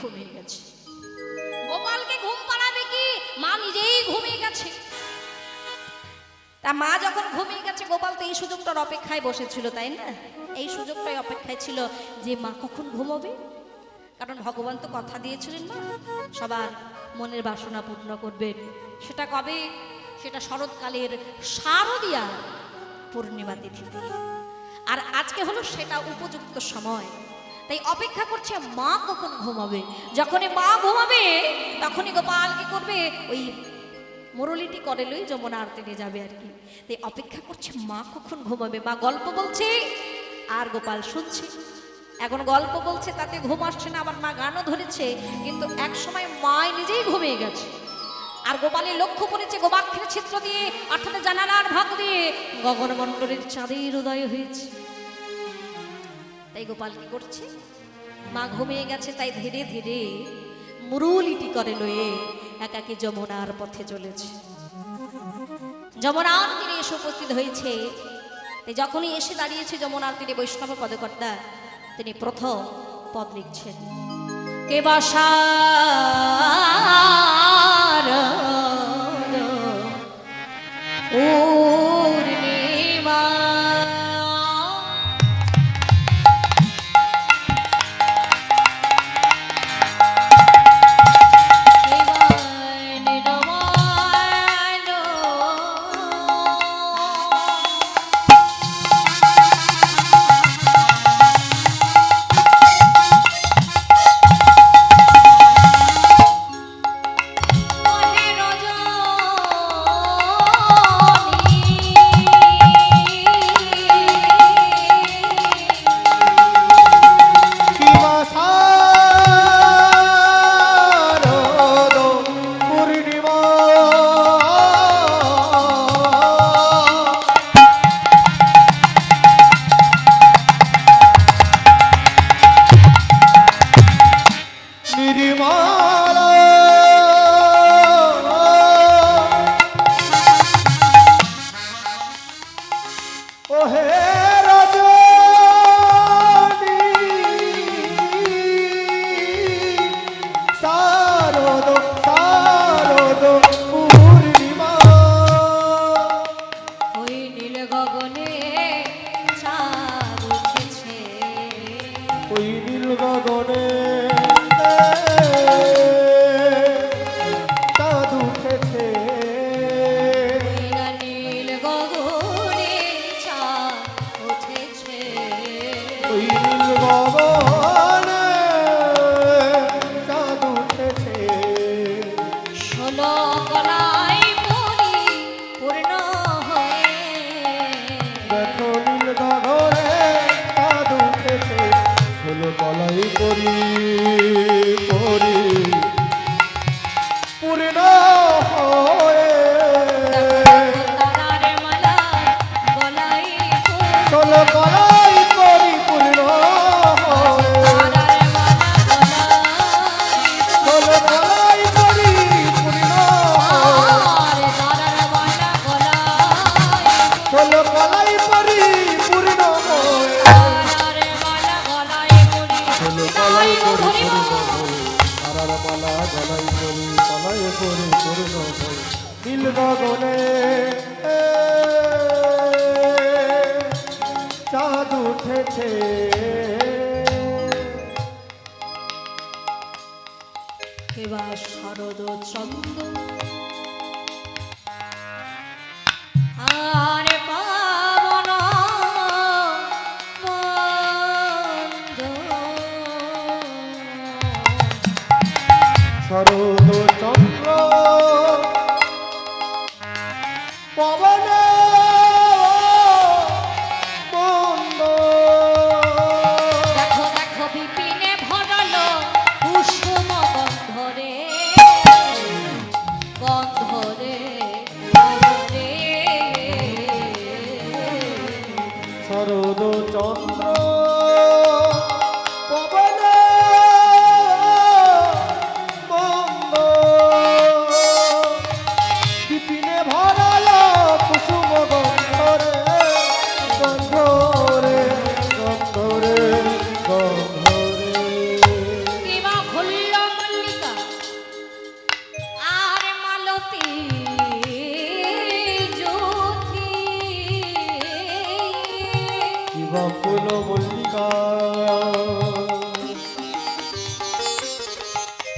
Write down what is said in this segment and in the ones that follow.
ঘুমিয়ে গেছে। গোপালকে ঘুম পাড়াবে কি, মা নিজেই ঘুমিয়ে গেছে। তা মা যখন ঘুমিয়ে গেছে, গোপাল তো এই সুযোগটার অপেক্ষায় বসেছিল, তাই না? এই সুযোগটাই অপেক্ষায় ছিল যে মা কখন ঘুমাবে। কারণ ভগবান তো কথা দিয়েছিলেন না সবার মনের বাসনা পূর্ণ করবেন। সেটা কবে? সেটা শরৎকালের শারদীয়া পূর্ণিমা তিথিতে। আর আজকে হলো সেটা উপযুক্ত সময়। তাই অপেক্ষা করছে মা কখন ঘুমাবে। যখনই মা ঘুমাবে তখনই গোপাল কি করবে, ওই মুরলিটি করে লই যমুনার তীরে যাবে আর কি। তাই অপেক্ষা করছে মা কখন ঘুমাবে। মা গল্প বলছে আর গোপাল শুনছে। এখন গল্প বলছে তাতে ঘুম আসছে না, আবার মা গানও ধরেছে, কিন্তু এক সময় মা নিজেই ঘুমিয়ে গেছে। আর গোপালে লক্ষ্য করেছে গোবাক্ষের ছিদ্র দিয়ে, অর্থাৎ জানালার ভাগ দিয়ে গগনমণ্ডলের চাঁদের উদয় হয়েছে। তাই গোপাল কি করছে, মা ঘুমিয়ে গেছে, তাই ধীরে ধীরে মুরুলিটি করে লয়ে একাকী যমুনার পথে চলেছে। যমুনার তীরে এসে উপস্থিত হয়েছে। তাই যখনই এসে দাঁড়িয়েছে যমুনার তীরে বৈষ্ণব পদকর্তা, তিনি প্রথম পদ লিখছেন, কে বাসার পূর্ণিমা চাঁদ উঠেছে। এবার শরদ চন্দ্র আর পাবন মন্দ, শরদ চন্দ্র পবন মন্দ, দেখো দেখো বিপিনে ভরালো কুসুম গন্ধরে, গন্ধরে গন্ধরে। শরদ চন্দ্র পবন মন্দ,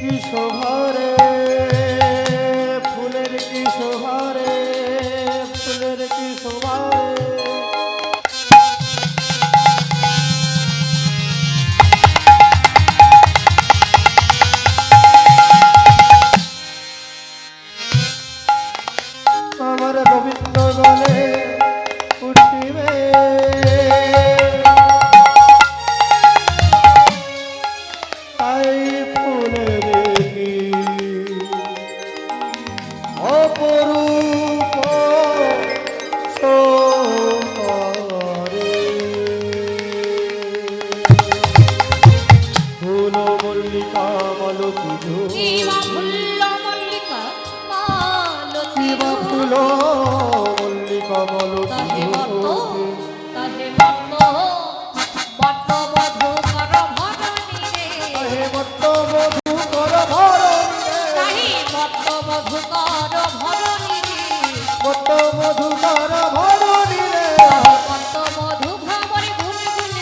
কি শোভারে, ফুলের কি শোভারে, ফুলের কি শোভারে। আমার গোবিন্দ বলে উঠিবে, তাই ফুলের কি অপরূপ শোভারে। ফুল মল্লিকা মালতী কিবা ফুল্ল মল্লিকা মালতী কিবা ফুল মল্লিকা তাহে মত মালতী তাহে মত বট বধূ কর ভরণী রে হে মত্ত মধু কর ভরণী রে, তাহে মত বধূ কর ভরণী রে মত্ত মধু কর ভরণী রে। মত বধূ ভ্রমরে গুনগুন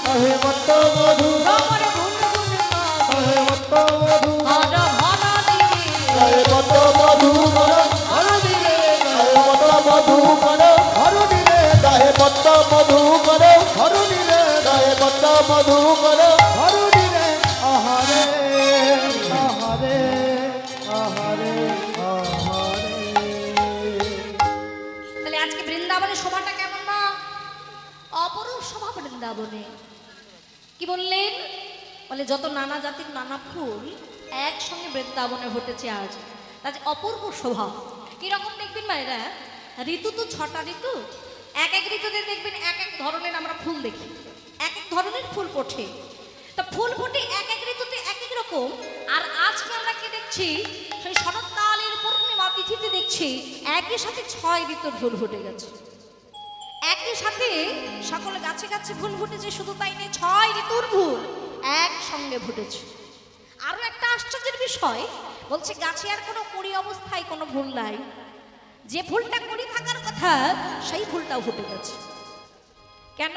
কাজ হে মত্ত মধু, ভ্রমরে গুনগুন কাজ হে মত্ত মধু, কর ভরণী রে হে মত্ত মধু কর ভরণী রে, হে মত্ত মধু কর ভরণী রে, হে মত্ত মধু কর ভরণী রে, হে মত্ত মধু কর ভরণী রে। আহারে আহারে আহারে আহারে। তাহলে আজকে বৃন্দাবনের শোভাটা কেমন না? অপরূপ শোভা বৃন্দাবনে। কি বললেন? বলে যত নানা জাতির নানা ফুল একসঙ্গে বৃন্দাবনে ফুটেছে আজ, তাতে অপূর্ব শোভা। কিরকম দেখবেন মায়েরা, ঋতু তো 6টা ঋতু, এক এক ঋতুতে দেখবেন এক এক ধরনের আমরা ফুল দেখি, এক এক ধরনের ফুল ফোটে। তা ফুল ফোটে এক এক ঋতুতে এক এক রকম। আর আজকে আমরা কি দেখছি, সেই শরৎকালের পূর্ণিমা তিথিতে দেখছি একই সাথে 6 ঋতুর ফুল ফুটে গেছে। একই সাথে সকলে গাছে গাছে ফুল ফুটেছে, শুধু তাই নেই 6 ঋতুর ফুল একসঙ্গে ফুটেছে। আরো একটা আশ্চর্যের বিষয়, বলছে গাছে আর কোনো কুড়ি অবস্থায় কোনো ফুল নাই, যে ফুলটা কুড়ি থাকার কথা সেই ফুলটাও ফুটে গেছে। কেন?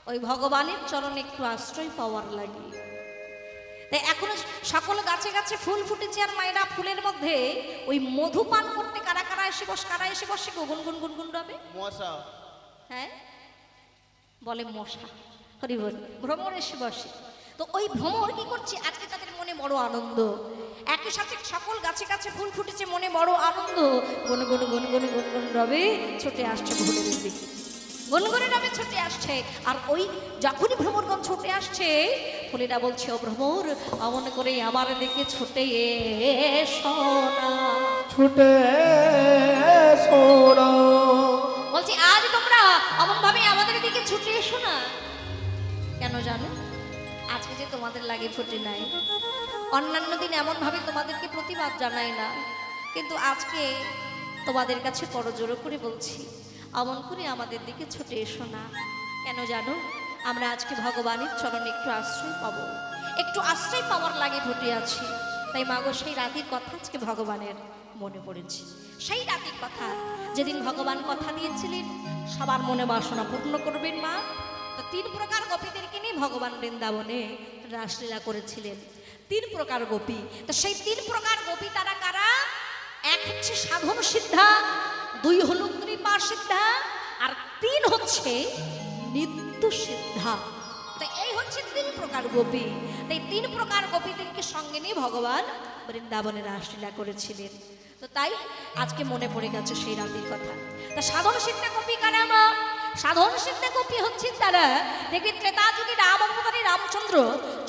ওই ভগবানের চরণে একটু আশ্রয় পাওয়ার লাগে। তাই এখনো সকল গাছে গাছে ফুল ফুটেছে। আর মায়েরা ফুলের মধ্যে ওই মধু পান করতে কারা কারা এসে বসে গুনগুন গুনগুন রবে মশা, হ্যাঁ বলে মশা, হরি বল, ভ্রমর এসে বসে। তো ওই ভ্রমর কি করছে, আজকে তাদের মনে বড় আনন্দ, একই সাথে সকল গাছে গাছে ফুল ফুটেছে, মনে বড় আনন্দ। গুনগুন গুনগুন গুনগুন রবে ছুটে আসছে ভোরের দিকে, গুনগুনে রবে ছুটে আসছে। আর ওই যখনই ভ্রমরগণ ছুটে আসছে, ফুলেরা বলছে, ও ভ্রমর অমন করে আমার দিকে ছুটে এসো না, ছুটে সোনা। বলছি আজ তোমরা অমন ভাবে আমাদের দিকে ছুটে এসো না। কেন জানো? আজকে যে তোমাদের লাগে ফুটে নাই, অন্যান্য দিন এমন ভাবে তোমাদেরকে প্রতিবাদ জানাই না, কিন্তু আজকে তোমাদের কাছে করজোড়ো করে বলছি, অমন করে আমাদের দিকে ছুটে এসো না। কেন জানো? আমরা আজকে ভগবানের চরণে একটু আশ্রয় পাবো, একটু আশ্রয় পাওয়ার লাগে ফুটে আছি। তাই মাগো সেই রাতের কথা আজকে ভগবানের মনে পড়েছে, সেই রাতের কথা যেদিন ভগবান কথা দিয়েছিলেন সবার মনে বাসনা পূর্ণ করবেন মা। তো 3 প্রকার গোপীদেরকে নিয়ে ভগবান বৃন্দাবনে রাসলীলা করেছিলেন। 3 প্রকার গোপী। তো সেই 3 প্রকার গোপী তারা কারা? এক হচ্ছে সাধন সিদ্ধা, 2 হলো কৃপা সিদ্ধা, আর 3 হচ্ছে নিত্য সিদ্ধা। তো এই হচ্ছে 3 প্রকার গোপী। তাই 3 প্রকার গোপীদেরকে সঙ্গে নিয়ে ভগবান বৃন্দাবনে রাসলীলা করেছিলেন। তো তাই আজকে মনে পড়ে গেছে সেই রাতের কথা। তা সাধন সিদ্ধা গোপী কারা মা? সাধন সিদ্ধা গোপী হচ্ছেন তারা, দেখবেন ত্রেতা যুগে রাম অবতারী রামচন্দ্র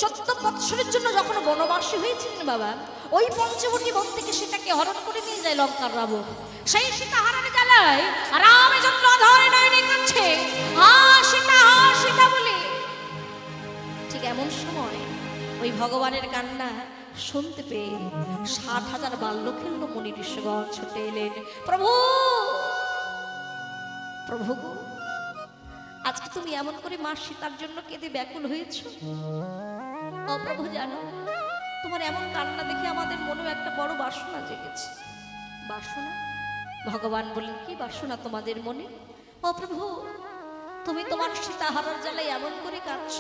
14 বৎসরের জন্য যখন বনবাসী হয়েছিলেন বাবা, ওই পঞ্চবটী বন থেকে সীতাকে হরণ করে নিয়ে যায় লঙ্কার রাবণ। সেই সীতা হারানো জ্বালায় রামচন্দ্র ধরে নয়নে কাছে হা সীতা বলে। ঠিক এমন সময় ওই ভগবানের কান্না শুনতে পেয়ে 60,000 বাল্যখিন্ন মুনি ঋষিগণ ছুটে এলেন। প্রভু প্রভু গো, আজকে তুমি এমন করে মা সীতার জন্য কেঁদে ব্যাকুল হয়েছ। ও প্রভু জানো, তোমার এমন কান্না দেখে আমাদের মনেও একটা বড় বাসনা জেগেছে। বাসনা? ভগবান বলেন, কি বাসনা তোমাদের মনে? ও প্রভু, তুমি তোমার সীতা হারার জ্বালায় এমন করে কাঁদছ,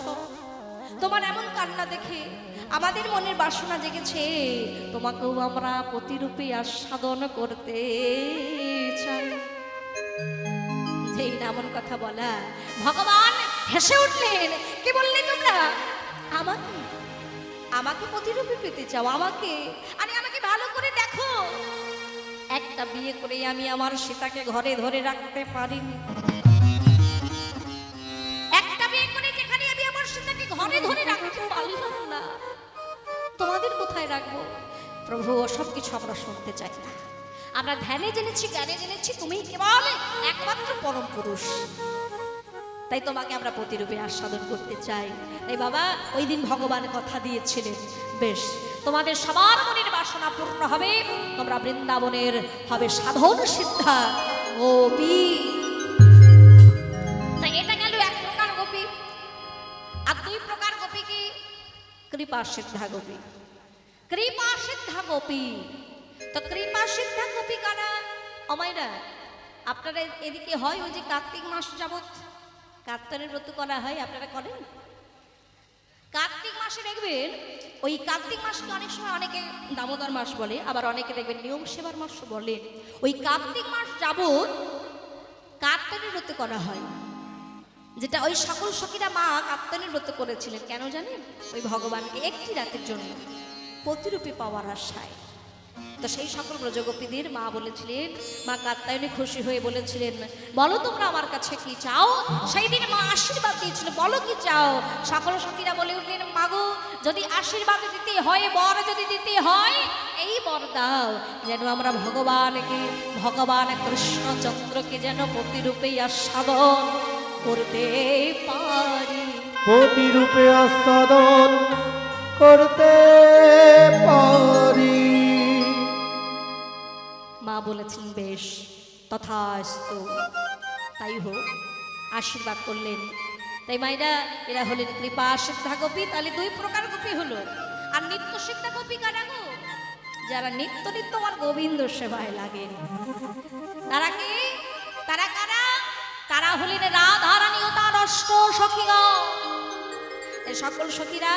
তোমার এমন কান্না দেখে আমাদের মনের বাসনা জেগেছে, তোমাকেও আমরা প্রতিরূপে আস্বাদন করতে চাই। যেই না এমন কথা বলা, ভগবান হেসে উঠলেন। কি বললে তোমরা? আমাকে আমাকে প্রতিরূপে পেতে চাও? আমাকে? আরে আমাকে ভালো করে দেখো। একটা বিয়ে করে আমি আমার সীতাকে ঘরে ধরে রাখতে পারিনি। একটা বিয়ে করে যেখানে আমি আমার সীতাকে ঘরে ধরে রাখতে পারলাম না, তোমাদের কোথায় রাখবো? প্রভু, সব কিছু আমরা শুনতে চাই না। আমরা ধ্যানে জেনেছি, জ্ঞানে জেনেছি তুমি কেবল একমাত্র পরম পুরুষ। তাই তোমাকে আমরা প্রতিরূপে আস্বাদন করতে চাই। তাই বাবা, ওই দিন ভগবান কথা দিয়েছিলেন, বেশ তোমাদের সবার মনের বাসনা পূর্ণ হবে, তোমরা বৃন্দাবনের হবে সাধন সিদ্ধা গোপী। তাই এটা গেল এক প্রকার গোপী। আর দুই প্রকার গোপী কি? কৃপা সিদ্ধা গোপী। কৃপা সিদ্ধা গোপী। তো কৃপা সিদ্ধা গোপী কারা? অমাইরা, আপনারা এদিকে হয় ওই যে কার্তিক মাস যাবত কাত্তায়নের ব্রত করা হয়, আপনারা করেন? কার্তিক মাসে দেখবেন, ওই কার্তিক মাসকে অনেক সময় অনেকে দামোদর মাস বলে, আবার অনেকে দেখবেন নিয়ম সেবার মাস বলেন। ওই কার্তিক মাস যাবত কাত্তায়নের ব্রত করা হয়, যেটা ওই সকল সখীরা মা কাত্তায়নের ব্রত করেছিলেন। কেন জানেন? ওই ভগবানকে একটি রাতের জন্য প্রতিরূপে পাওয়ার আশায়। তো সেই সকল ব্রজগোপীদের মা বলেছিলেন, মা কাত্তায়নী খুশি হয়ে বলেছিলেন, বলো তোমরা আমার কাছে কি চাও? সেই দিন মা আশীর্বাদ দিয়েছিল, বলো কি চাও? সকল সখীরা বলে উঠলেন, মাগো যদি আশীর্বাদ দিতে হয়, বর যদি দিতে হয়, এই বর দাও যেন আমরা ভগবানকে, ভগবান কৃষ্ণচন্দ্রকে যেন প্রতিরূপে আস্বাদন করতে পারি। প্রতিরূপে আস্বাদন করতে পারি। মা বলেছেন, বেশ তথাস্তু, তাই হোক, আশীর্বাদ করলেন। তাই মায়েরা, এরা হলেন কৃপা সিদ্ধা গোপী। তাহলে দুই প্রকার গোপী হলো। আর নিত্য সিদ্ধা গোপী কারা গো? যারা নিত্য নিত্য আমার গোবিন্দ সেবায় লাগেন। তারা কি? তারা কারা? তারা হলেন রাধারানী ও তার অষ্ট সখীগণ। এই সকল সখীরা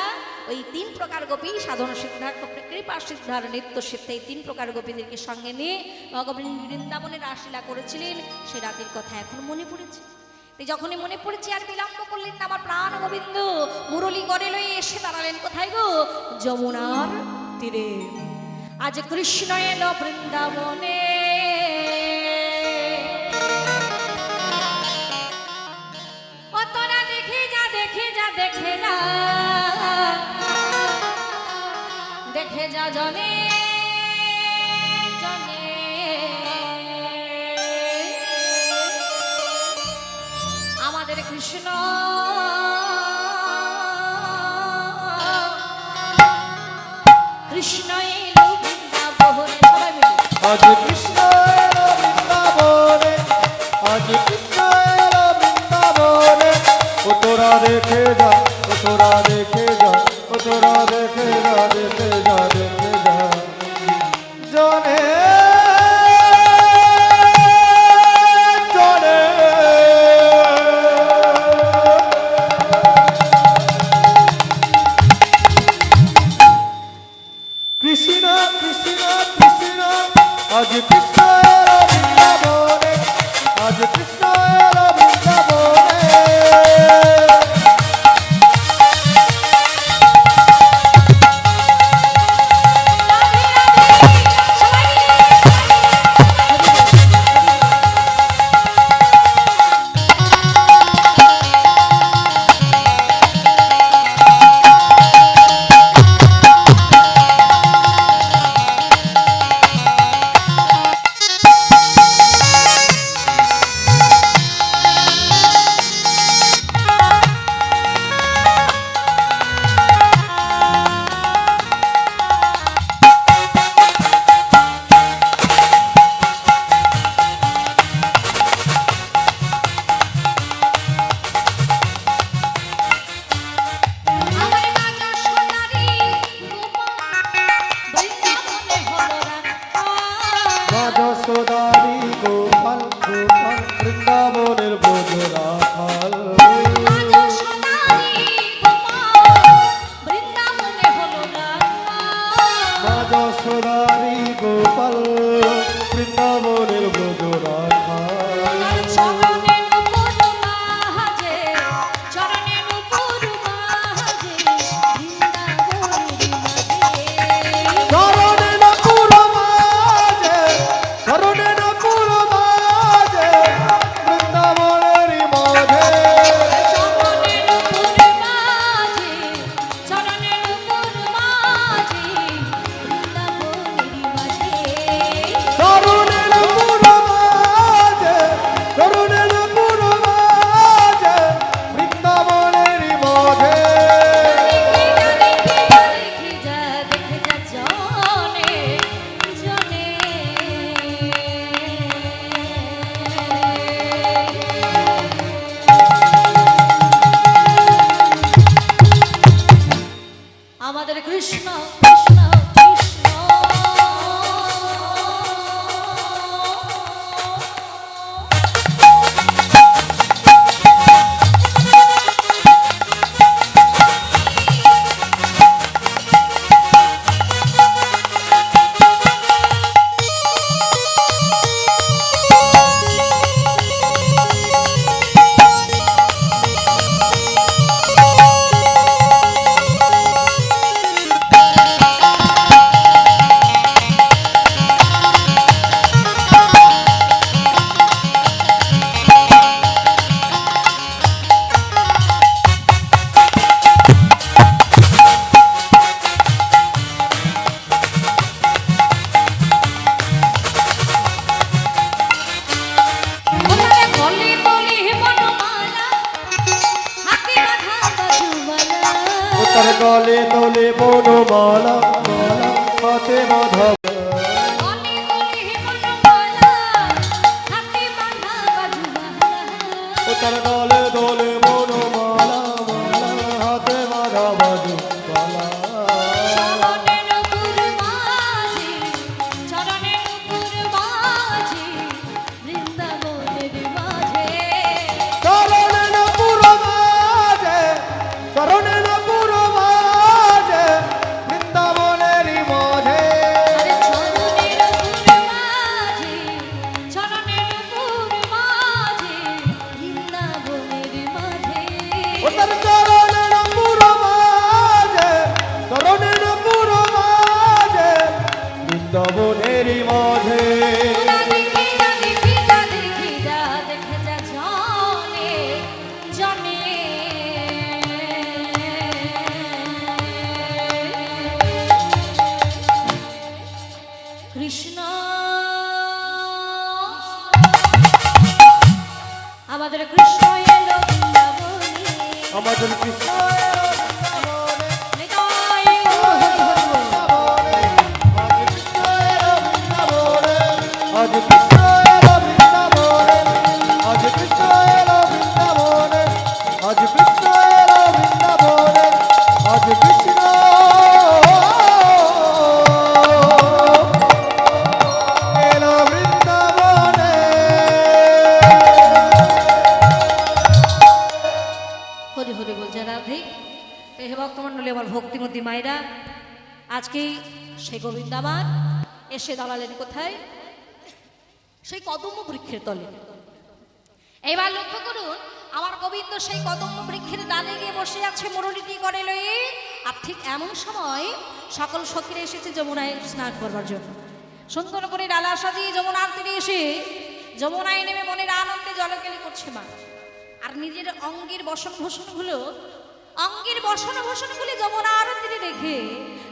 ওই তিন প্রকার গোপী, সাধন সিদ্ধা, কৃপা সিদ্ধার, নিত্য সিদ্ধা, এই তিন প্রকার গোপীদেরকে সঙ্গে নিয়ে ভগবান বৃন্দাবনে রাসলীলা করেছিলেন। সে রাতের কথা এখন মনে পড়েছে। যখনই মনে পড়েছে আর বিলম্ব করলেন না, আমার প্রাণ গোবিন্দ মুরলী করে লয়ে এসে দাঁড়ালেন কোথায় গো? যমুনার তীরে। আজ কৃষ্ণ এলো বৃন্দাবনে, ও তোরা দেখে যা, দেখে যা, দেখে যা, দেখে যা জনে জনে। আমাদের কৃষ্ণ কৃষ্ণ এলো বৃন্দাবনে। সবাই মিলে আজ কৃষ্ণ এলো বৃন্দাবনে, আজ কৃষ্ণ এলো বৃন্দাবনে। ও তোরা দেখে যা, ও তোরা দেখে যা, ও তোরা দেখে যা, দেখে যা, দেখে যা জনে জনে। কৃষ্ণ কৃষ্ণ কৃষ্ণ, আজ কৃষ্ণ এলো বৃন্দাবনে, আজ কৃষ্ণ এলো বৃন্দাবনে। আমাদের কৃষ্ণ কৃষ্ণ কৃষ্ণ তার গলে তোলে বনমালা মালা হাতে মাধব ও তার গলে তোলে বনমালা মালা হাতে মাধব মালা বৃন্দাবনেরই মাঝে কৃষ্ণ আমাদের কৃষ্ণ এলো বৃন্দাবনে আমাদের কৃষ্ণ আজ কৃষ্ণ এলো বৃন্দাবনে আজ কৃষ্ণ এলো বৃন্দাবনে আজ কৃষ্ণ এলো বৃন্দাবনে আজ কৃষ্ণ এলো বৃন্দাবনে হরি হরি বলছে রাধে হে ভক্তমণ্ডলী আমার ভক্তিমতী মায়েরা আজকেই সেই গোবিন্দাবান এসে দাঁড়ালেন কোথায় সেই কদম্ব বৃক্ষের তলে এবার লক্ষ্য করুন আমার গোবিন্দ সেই কদম্ব বৃক্ষের ডালে গিয়ে বসে আছে মুরলীটি করে লয়ে আর ঠিক এমন সময় সকল সখীরা এসেছে যমুনায় স্নান করবার জন্য সুন্দর করে ডালা সাজিয়ে যমুনার তীরে এসে যমুনায় নেমে মনের আনন্দে জলকেলি করছে মা আর নিজের অঙ্গের বসন ভূষণগুলো যমুনার তীরে রেখে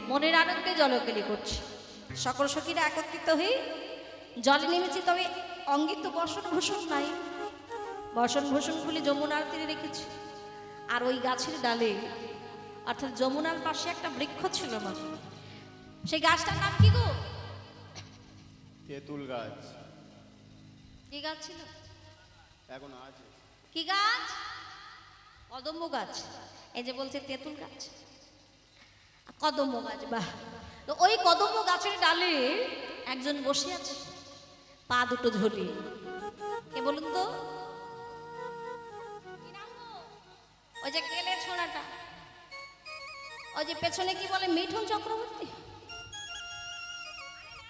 মনের আনন্দে জলকেলি করছে সকল সখীরা একত্রিত হয়ে জলে নেমেছি তবে অঙ্গিত বসন ভূষণ নাই বসন ভূষণগুলি যমুনার তীরে রেখেছি আর ওই গাছের ডালে অর্থাৎ যমুনার পাশে একটা বৃক্ষ ছিল মা সেই গাছটার নাম কি গো তেঁতুল গাছ কি গাছ ছিল এখন আছে কি গাছ কদম্ব গাছ এই যে বলছে তেঁতুল গাছ কদম্ব গাছ বাহ তো ওই কদম্ব গাছের ডালে একজন বসে আছে পা দুটো ঝুলিয়ে কে বলুন তো ওই যে গেলে ছোড়াটা ওই যে পেছনে কি বলে মিঠুন চক্রবর্তী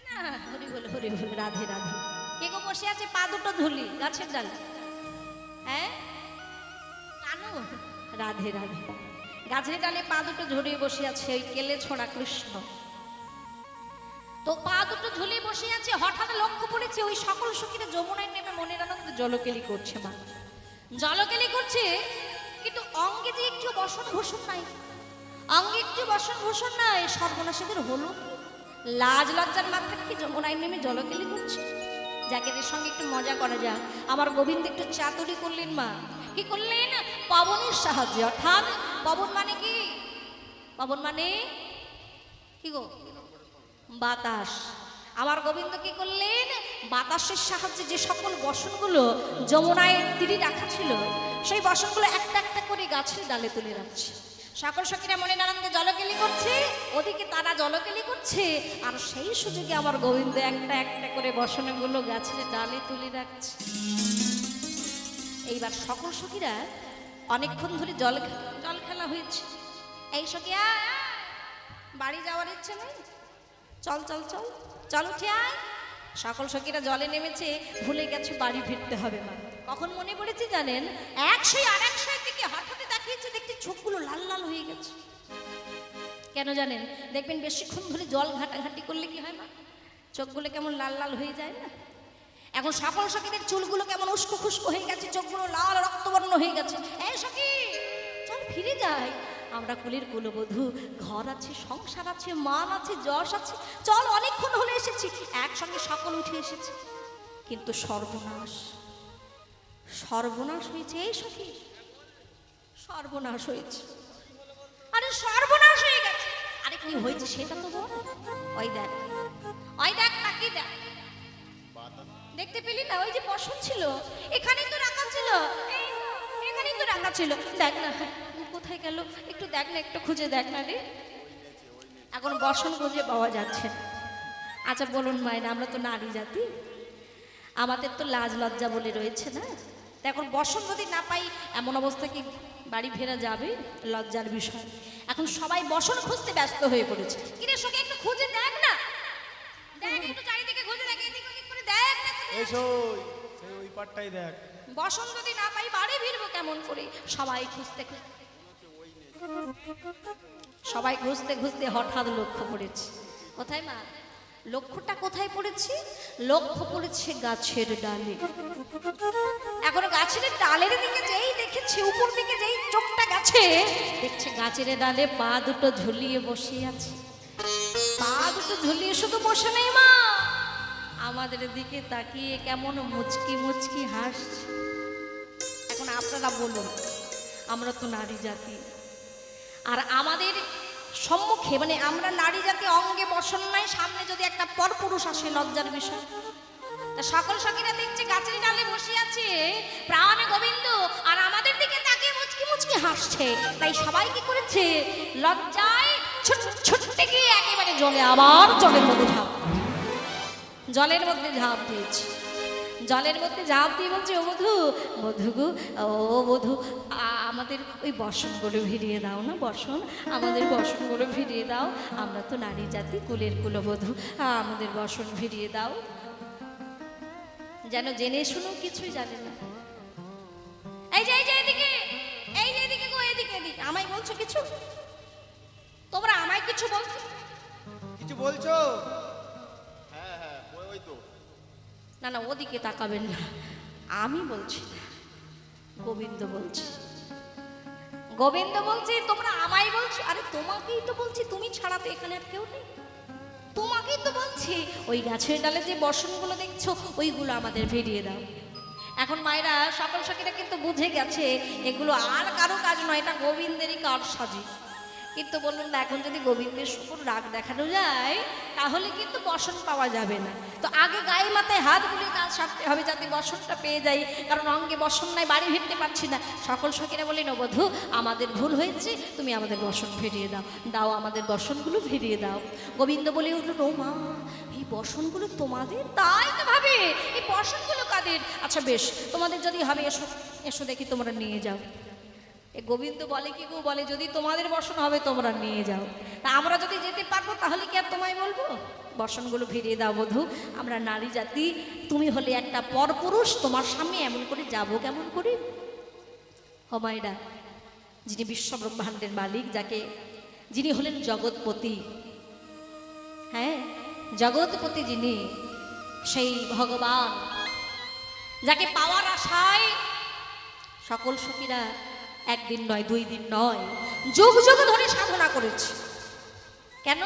না হরি বল রাধে রাধে কে গো বসে আছে পা দুটো ঝুলি গাছের ডালে হ্যাঁ জানো রাধে রাধে গাছের ডালে পা দুটো ঝুলিয়ে বসে আছে ওই কেলে ছোড়া কৃষ্ণ তো পা দুটো ঝুলিয়ে বসে আছে হঠাৎ লক্ষ্য পড়েছে ওই সকল সখীরা যমুনায় নেমে মনের আনন্দে জলকেলি করছে মা জলকেলি করছে কিন্তু অঙ্গে যে একটু বসন ভূষণ নাই অঙ্গে একটু বসন ভূষণ নাই সর্বনাশীদের হলো লাজ লজ্জার মাথায় কি যমুনায় নেমে জলকেলি করছে যাকেদের সঙ্গে একটু মজা করা যাক আমার গোবিন্দ একটু চাতুরি করলেন মা কি করলেন পবনের সাহায্যে অর্থাৎ পবন মানে কি পবন মানে কি গো বাতাস আমার গোবিন্দ কি করলেন বাতাসের সাহায্যে যে সকল বসনগুলো যমুনায় তীরে রাখা ছিল সেই বসনগুলো একটা একটা করে গাছের ডালে তুলে রাখছে সকল সখীরা মনের আনন্দে জলকেলি করছে জলকেলি করছে, আর সেই সুযোগে আমার গোবিন্দ একটা একটা করে বসনগুলো গাছের ডালে তুলে রাখছে। এইবার সকল সখীরা অনেকক্ষণ ধরে জল খেলা হয়েছে। এই সখী বাড়ি যাওয়ার ইচ্ছে নেই, চল চল চল চল উঠে আয়। সকল সখীরা জলে নেমেছে, ভুলে গেছে বাড়ি ফিরতে হবে। মা কখন মনে পড়েছে জানেন, 100 দিকে হঠাৎ দেখিয়েছে, দেখছি চোখগুলো লাল লাল হয়ে গেছে। কেন জানেন? দেখবেন বেশিক্ষণ ধরে জল ঘাটাঘাটি করলে কি হয় মা, চোখগুলো কেমন লাল লাল হয়ে যায় না। এখন সকল সখীদের চুলগুলো কেমন উস্কো খুস্কো হয়ে গেছে, চোখগুলো লাল রক্তবর্ণ হয়ে গেছে। এই সখী চল ফিরে যাই, আমরা কুলের কুলবধূ, ঘর আছে, সংসার আছে, মান আছে, যশ আছে, চল অনেকক্ষণ হলে এসেছি। একসঙ্গে সকল উঠে এসেছে, কিন্তু সর্বনাশ সর্বনাশ হয়েছে। এই সখী সর্বনাশ হয়েছে। আরে সর্বনাশ হয়ে গেছে। আরে কি হয়েছে সেটা তো বল। ওই দেখ তাকিয়ে দেখ, দেখতে পেলি না? ওই যে বসন ছিল, এখানেই তো রাখা ছিল, এখানেই তো রাখা ছিল। দেখ না কোথায় গেল, একটু দেখ না, একটু খুঁজে দেখ না রে। এখন বসন খুঁজে পাওয়া যাচ্ছে না। আচ্ছা বলুন মায়েরা, আমরা তো নারী জাতি, আমাদের তো লাজ লজ্জা বলে রয়েছে না। তা এখন বসন যদি না পাই, এমন অবস্থা কি বাড়ি ফেরা যাবে? লজ্জার বিষয়। এখন সবাই বসন খুঁজতে ব্যস্ত হয়ে পড়েছে। কিরে সখী একটু খুঁজে দেখ না, দেখ একটু চারিদিকে খুঁজে দেখ, এদিক ওদিক করে দেখ না। ওই পাটটাই দেখ। বসন যদি না পাই বাড়ি ফিরবো কেমন করে? সবাই খুঁজতে খুঁজতে হঠাৎ লক্ষ্য পড়েছে। কোথায় মা? লক্ষ্যটা কোথায় পড়েছে? লক্ষ্য পড়েছে গাছের ডালে। এখন গাছের ডালের দিকে যেই দেখেছে, উপর দিকে যেই চোখটা গেছে, দেখছে গাছের ডালে পা দুটো ঝুলিয়ে বসে আছে। পা দুটো ঝুলিয়ে শুধু বসে নেই মা, আমাদের দিকে তাকিয়ে কেমন মুচকি মুচকি হাসছে। এখন আপনারা বলুন, আমরা তো নারী জাতি, আর আমাদের সম্মুখে মানে আমরা নারী জাতি, অঙ্গে বসন নাই, সামনে যদি একটা পরপুরুষ আসে, লজ্জার বিষয়। তা সকল সখীরা দেখছে গাছের ডালে বসে আছে প্রাণ গোবিন্দ, আর আমাদের দিকে তাকিয়ে মুচকি মুচকি হাসছে। তাই সবাই কি করেছে, লজ্জায় ছুটতে গিয়ে একেবারে আবার জলের মধ্যে ঝাঁপ দিয়েছে। জলের মধ্যে ঝাঁপ দিয়ে বলছে, ও বধূ গো, ও বধূ, আমাদের ওই বসনগুলো ভিড়িয়ে দাও না, বসন, আমাদের বসনগুলো ভিড়িয়ে দাও, আমরা তো নারী জাতি, কুলের কুলবধূ, আমাদের বসন ভিড়িয়ে দাও। যেন জেনে শুনো কিছুই জানে না। এই যে এদিকে, এদিকে গো, এদিকে আমায় বলছো কিছু? তোমরা আমায় কিছু বলছো? না ওদিকে তাকাবেন না, আমি বলছি না, গোবিন্দ বলছি। তোমরা আমায় বলছো? আরে তোমাকেই তো বলছি, তুমি ছাড়া তো এখানে আর কেউ নেই। তোমাকেই তো বলছি, ওই গাছের ডালে যে বসনগুলো দেখছো, ওইগুলো আমাদের ভিড়িয়ে দাও। এখন মায়েরা সকল সখীরা কিন্তু বুঝে গেছে এগুলো আর কারো কাজ নয়, এটা গোবিন্দেরই কারসাজি। কিন্তু বলুন না, এখন যদি গোবিন্দের উপর রাগ দেখানো যায়, তাহলে কিন্তু বসন পাওয়া যাবে না। তো আগে গায়ে মাথায় হাত বুলিয়ে কাজ সারতে হবে, যাতে বসনটা পেয়ে যাই, কারণ অঙ্গে বসন নাই, বাড়ি ফিরতে পারছি না। সকল সখীরা বলেন, ও বধূ, আমাদের ভুল হয়েছে, তুমি আমাদের বসন ফিরিয়ে দাও, আমাদের বসনগুলো ফিরিয়ে দাও। গোবিন্দ বলে উঠল, ও মা, এই বসনগুলো তোমাদের? তাই তো ভাবে, এই বসনগুলো কাদের? আচ্ছা বেশ, তোমাদের যদি হবে, এসো দেখি, তোমরা নিয়ে যাও। গোবিন্দ বলে কি গো, বলে যদি তোমাদের বসন হবে তোমরা নিয়ে যাও, তা আমরা যদি যেতে পারবো তাহলে কি আর তোমায় বলবো? বসনগুলো ফিরিয়ে দাও বধূ, আমরা নারী জাতি, তুমি হলে একটা পরপুরুষ, তোমার সামনে এমন করে যাব কেমন করে? হমায়রা, যিনি বিশ্ব ব্রহ্মাণ্ডের মালিক, যিনি হলেন জগৎপতি, হ্যাঁ জগৎপতি যিনি, সেই ভগবান, যাকে পাওয়ার আশায় সকল সখীরা একদিন নয়, 2 দিন নয়, যুগ যুগ ধরে সাধনা করেছে। কেন?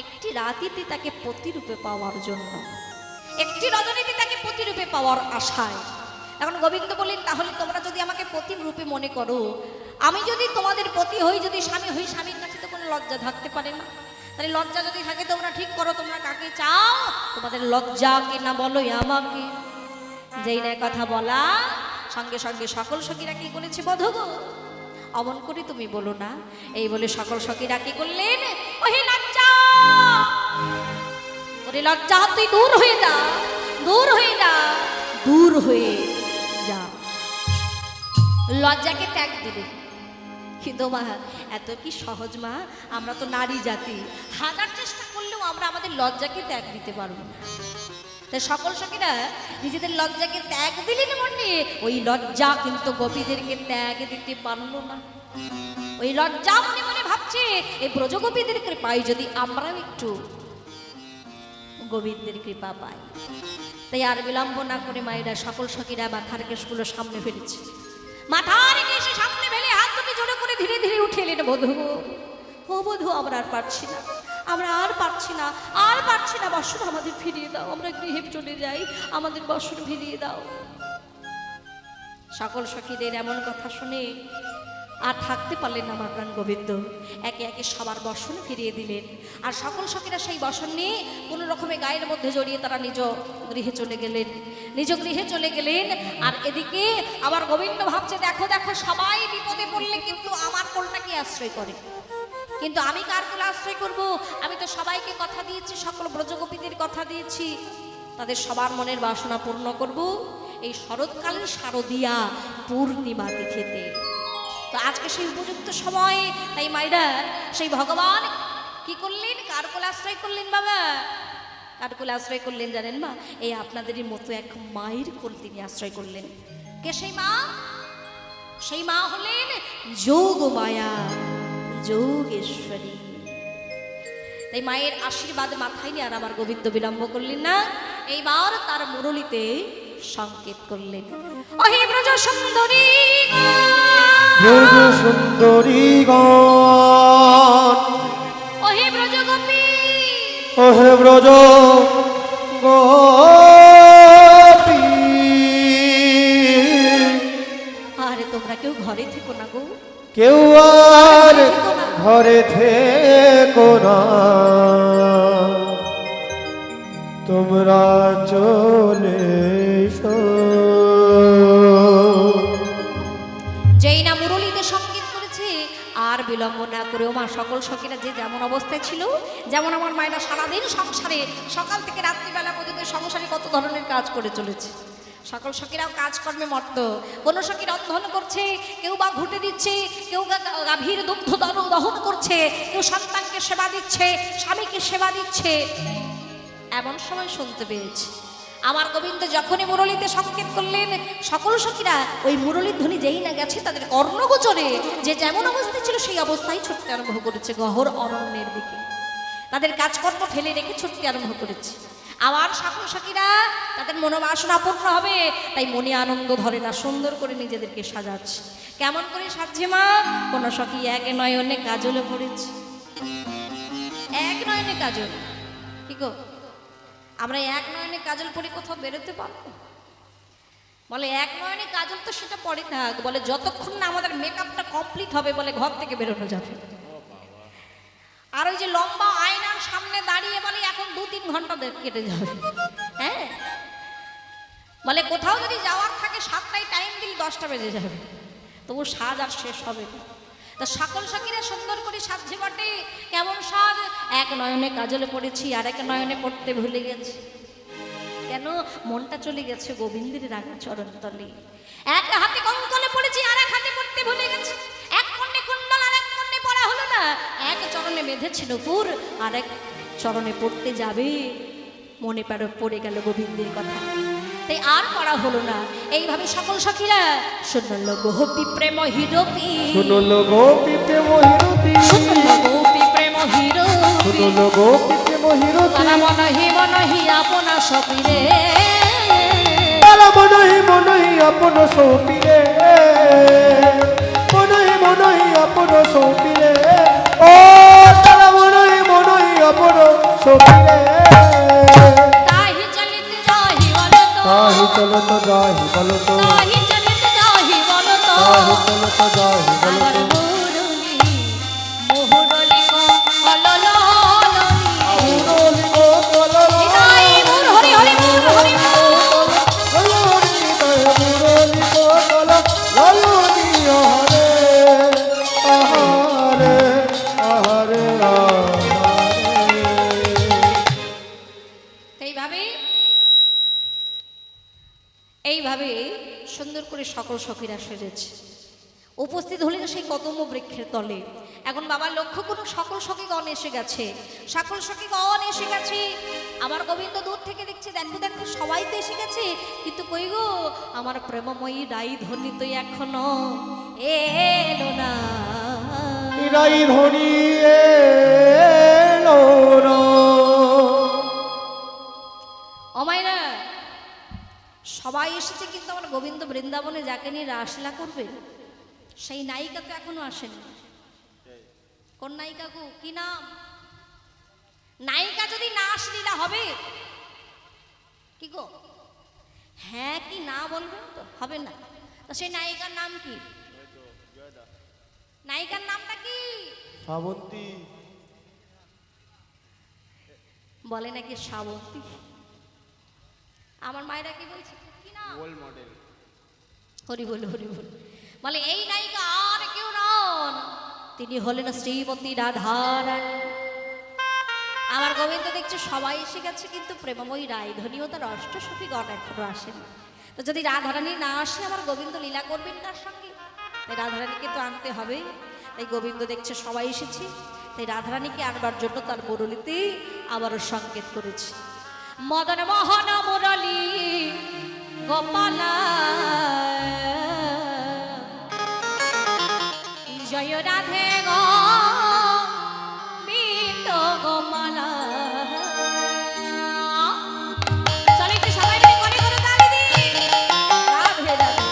একটি রাতিতে তাকে পতিরূপে পাওয়ার জন্য, একটি রজনীতে তাকে পতিরূপে পাওয়ার আশায়। এখন গোবিন্দ বলেন, তাহলে তোমরা যদি আমাকে পতি রূপে মনে করো, আমি যদি তোমাদের পতি হই, যদি স্বামী হই, স্বামীর কাছে তো কোনো লজ্জা থাকতে পারে না। তাহলে লজ্জা যদি থাকে, তোমরা ঠিক করো, তোমরা কাকে চাও? তোমাদের লজ্জা কে না বলো আমাকে। যেই না কথা বলা, সঙ্গে সঙ্গে সকল সখীরা কি করেছে, বধূ গো, অমন করে তুমি বলো না। এই বলে সকল সখীরা কি করলেন, ওহে লজ্জা, ওরে লজ্জা তুই দূর হয়ে যা, দূর হয়ে যা, দূর হয়ে যা। লজ্জাকে ত্যাগ দিবে। কিন্তু মা এত কি সহজ মা? আমরা তো নারী জাতি, হাজার চেষ্টা করলেও আমরা আমাদের লজ্জাকে ত্যাগ দিতে পারবো না। তাই সকল সখীরা নিজেদের লজ্জাকে ত্যাগ দিলেন মনে, ওই লজ্জা কিন্তু গোপীদেরকে ত্যাগ দিতে পারলো না। ওই লজ্জা মনে মনে ভাবছে এই ব্রজগোপীদের কৃপায় যদি আমরাও একটু গোবিন্দের কৃপা পাই। তাই আর বিলম্ব না করে মায়েরা সকল সখীরা মাথার কেশগুলো সামনে ফেলেছে। মাথার কেশে সামনে ফেলে হাত দুটি জোরে করে ধীরে ধীরে উঠে এলেন। বধূ, ও বধূ, আমরা আর পারছি না, আমরা আর পারছি না, আর পারছি না, বসন আমাদের ফিরিয়ে দাও, আমরা গৃহে চলে যাই, আমাদের বসন ফিরিয়ে দাও। সকল সখীদের এমন কথা শুনে আর থাকতে পারলেন না আমার প্রাণ গোবিন্দ। একে একে সবার বসন ফিরিয়ে দিলেন। আর সকল সখীরা সেই বসন নিয়ে কোনো রকমে গায়ের মধ্যে জড়িয়ে তারা নিজ গৃহে চলে গেলেন, নিজ গৃহে চলে গেলেন। আর এদিকে আবার গোবিন্দ ভাবছে, দেখো দেখো সবাই বিপদে পড়লে কিন্তু আমার কোলটাকে আশ্রয় করে, কিন্তু আমি কার কোলে আশ্রয় করব? আমি তো সবাইকে কথা দিয়েছি, সকল ব্রজগোপীদের কথা দিয়েছি, তাদের সবার মনের বাসনা পূর্ণ করব এই শরৎকালের শারদিয়া পূর্ণিমা তিথিতে। তো আজকে সেই উপযুক্ত সময়, তাই মায়েরা সেই ভগবান কি করলেন? কার কোলে আশ্রয় করলেন বাবা? কার কোলে আশ্রয় করলেন জানেন মা? এই আপনাদেরই মতো এক মায়ের কোল তিনি আশ্রয় করলেন। কে সেই মা? সেই মা হলেন যোগ মায়া, যোগেশ্বরী। তাই মায়ের আশীর্বাদ মাথায় নিয়ে আর আমার গোবিন্দ বিলম্ব করলেন না, এইবার তার মুরলিতে সংকেত করলেন। ওহে ব্রজ সুন্দরী, ব্রজ সুন্দরীগণ, ওহে ব্রজ গোপী, ওহে ব্রজ গোপী। আরে তোমরা কেউ ঘরে থেকো না গো, কেউ আর ঘরে থেকো না, তোমরা চলে এসো। যেই না মুরলীতে সংগীত করেছে আর বিলম্ব না করেও মা সকল সখীরা যে যেমন অবস্থায় ছিল, যেমন আমার মায়েরা সারাদিন সংসারে সকাল থেকে রাত্রিবেলা পর্যন্ত সংসারে কত ধরনের কাজ করে চলেছে, সকল সখীরাও কাজকর্মে মত্ত। কোনো সখী রন্ধন করছে, কেউ বা ঘুটে দিচ্ছে, কেউ গাভীর দুগ্ধ দহন করছে, কেউ সন্তানকে সেবা দিচ্ছে, স্বামীকে সেবা দিচ্ছে। এমন সময় শুনতে পেয়েছি আমার গোবিন্দ যখনই মুরলীতে সংকেত করলেন, সকল সখীরা ওই মুরলীর ধ্বনি যেই না গেছে তাদের কর্ণগোচরে যে যেমন অবস্থায় ছিল সেই অবস্থায় ছুটতে আরম্ভ করেছে গহর অরণ্যের দিকে। তাদের কাজকর্ম ফেলে রেখে ছুটতে আরম্ভ করেছে। আবার সকল সখীরা তাদের মনোবাসনা পূর্ণ হবে, তাই মনে আনন্দ ধরে না, সুন্দর করে নিজেদেরকে সাজাচ্ছে। কেমন করে সাজছে মা? কোন সখী এক নয়নে কাজলে পড়েছে, এক নয়নে কাজল। কি গো, আমরা এক নয়নে কাজল পরে কোথাও বেরোতে পারবো? বলে এক নয়নে কাজল তো সেটা পরে থাক, বলে যতক্ষণ না আমাদের মেকআপটা কমপ্লিট হবে বলে ঘর থেকে বেরোনো যাবে। আর ওই যে লম্বা আয়নার সামনে দাঁড়িয়ে বলে এখন 2-3 ঘন্টা কেটে যাবে। হ্যাঁ, বলে কোথাও যদি যাওয়ার থাকে 7টায় টাইম দিলে 10টা বেজে যাবে, তবু সাজ আর শেষ হবে না। তা সকল সখীরা সুন্দর করে সাজছে বটে। কেমন সাজ? এক নয়নে কাজলে পড়েছি আর এক নয়নে পড়তে ভুলে গেছি। কেন? মনটা চলে গেছে গোবিন্দের রাঙা চরণ তলে। এক হাতে কঙ্কলে পড়েছি আর এক হাতে পড়তে ভুলে গেছি, এক কর্ণে কুণ্ডল আর এক কর্ণে পড়া হলো না, এক চরণে বেঁধেছে নূপুর আর এক চরণে পড়তে যাবে, মনে পড়ে গেল গোবিন্দের কথা, তাই আর পড়া হলো না। এইভাবে সকল সখীরা শুনল গোপী প্রেম হিরোপি, শুনল গোপী প্রেম হিরোপি, শুনল গোপী প্রেম হিরোপি, শুনল গোপী প্রেম হিরোপি। তারা মনহি আপনা সপিরে, তারা মনহি আপন সপিরে, মনহি আপন সপিরে, ও তারা মনহি আপন সপিরে। তাহি চলিত যাহি বলতো, তাহি চলত যাহি বলতো, তাহি চলিত যাহি বলতো, তাহি চলত যাহি আবার বলতো। মুহুরলি অলললি, মুরলি গো কলল, হৃদয় মুর হরি হরি মুর হরি মুর, ললনি দয় মুরলি গো কলল, ললনি হরে আহারে আহারে আহারে। সুন্দর করে সকল সখীরা সেজেছে, উপস্থিত হলেন সেই কদম্ব বৃক্ষের তলে। এখন বাবা লক্ষ্য করুন, সকল সখীগণ এসে গেছে, সকল সখীগণ এসে গেছে। আমার গোবিন্দ দূর থেকে দেখছে, দেখো দেখো সবাই তো এসে গেছে, কিন্তু কই গো আমার প্রেমময়ী রাইধনী তো এখনো এলো না। রাইধনী এলো না। অমায়রা সবাই এসেছে, কিন্তু আমার গোবিন্দ বৃন্দাবনে যাকে নিয়ে রাসলীলা করবেন সেই নায়িকা তো এখনো আসেনি। কোন নায়িকা গো, কি নাম? নায়িকা যদি না আসলীলা হবে কি গো? হ্যাঁ কি না বলবেন তো, হবে না। তো সেই নায়িকার নাম কি? নায়িকার নামটা কি? শ্রাবন্তী। বলে নাকি শ্রাবন্তী। আমার মায়েরা কি বলছে, কি নাম? Role model. হরি বল হরি বল। বলে এই নায়িকা আর কেউ নন, তিনি হলেন শ্রীমতী রাধারানী। আমার গোবিন্দ দেখছে সবাই এসে গেছে, কিন্তু প্রেমময়ী রাইধনীও তার অষ্টসখীগণ এখনো আসেন। তো যদি রাধারানী না আসে আমার গোবিন্দ লীলা করবেন কার সঙ্গে? তাই রাধারানীকে তো আনতে হবে। তাই গোবিন্দ দেখছে সবাই এসেছে, তাই রাধারানীকে আনবার জন্য তার মুরলীতে আবারও সংকেত করেছে। মদন মোহন মুরলী গোপালা জয় রাধে গোবিন্দ গোমালা। চলো একটু সবাই মিলে করে করে তালি দিই। রাধে রাধে।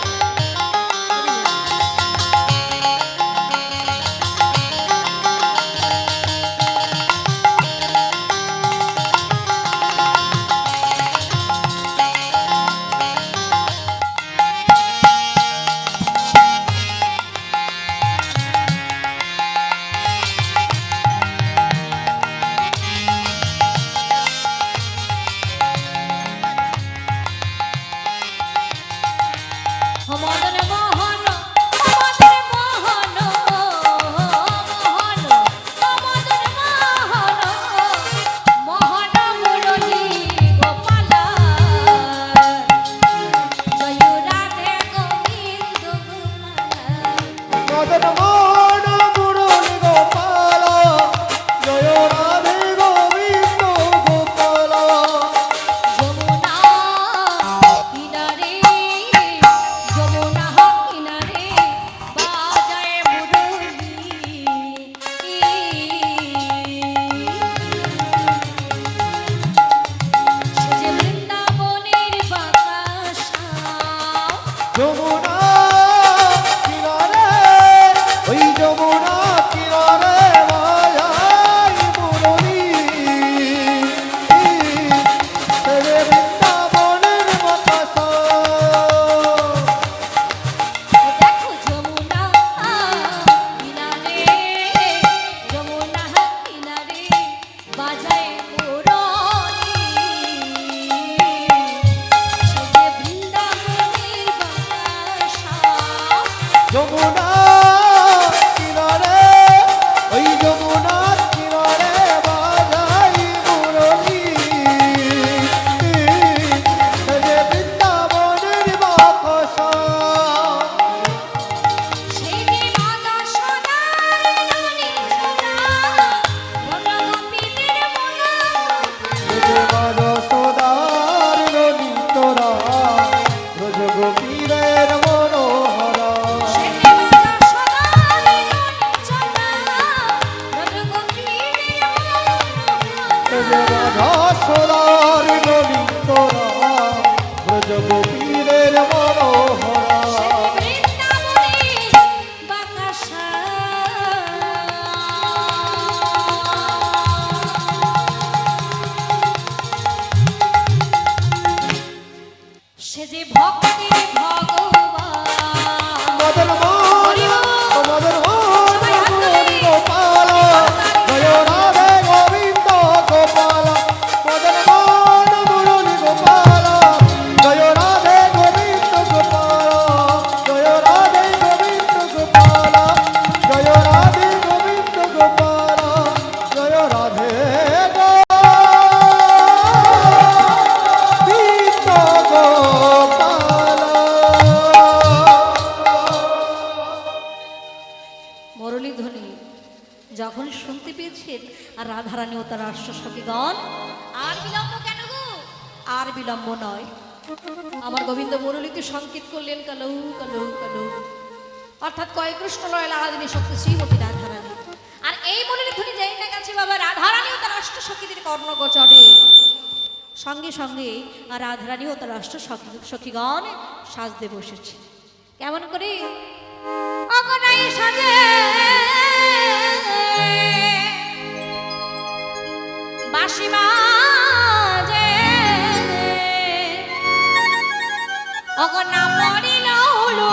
মদন মোহন মদন মোহন মোহন মদন মোহন মোহন মুরলী গোপালা জয় রাধে গোবিন্দ গোপালা। মদন মোহন মুরলী গোপাল, জয় রাধে গোবিন্দ গোপাল। যমুনা কিনারে যমুনা কিনারে বাজায় মুরলী, সে যে বৃন্দাবনের বাতাসা। যমুনা কিনারে, ওই যমুনা কিনারে বাজাই মুরলী, সে যে বৃন্দাবনের বাতাসা। দেখো যমুনা কিনারে যমুনা কিনারে বাজায় মুরলী, সে যে বৃন্দাবনের বাতাসা। যমুনা কিনারে, ওই যমুনা কিনারে বাজাই মুরলী, সে যে বৃন্দাবনের বাতাসা। সেই যে মাতা সোনার ননী সোনা, বলো গোপীদের মনা। সদার ননী তোরা, ব্রজ গোপীরের মনোহরা। সেই যে মাতা সোনার ননী সোনা, বলো গোপীদের মনা। সদার ননী তোরা, ব্রজ গোপীরের মনোহরা। সেই যে বৃন্দাবনের বাতাসা। সে যে ভক্তির ভগবান। মদন মোহন মদন মোহন মুরলী গোপাল, জয় রাধে গোবিন্দ গোপাল। মদন মোহন রাধারানী ও তার অশ্বসখীগণ আর বিলম্ব কেন গো? আর বিলম্ব নয়, আমার গোবিন্দ মুরলীতে সংকেত করলেন কালৌ কালৌ কালৌ, অর্থাৎ কয় কৃষ্ণ লয় লাদিনী শক্তি শ্রীমতী রাধারানী। আর এই মুরলী ধ্বনি যেই না গেছে বাবা রাধারানী ও তার অষ্টসখীদের কর্ণগোচরে, সঙ্গে সঙ্গে আর রাধারানী ও তার অষ্টসখীগণ সাজতে বসেছে। কেমন করে? অগনাই সাজে বাঁশি বাজে, অগনা মরিল হলো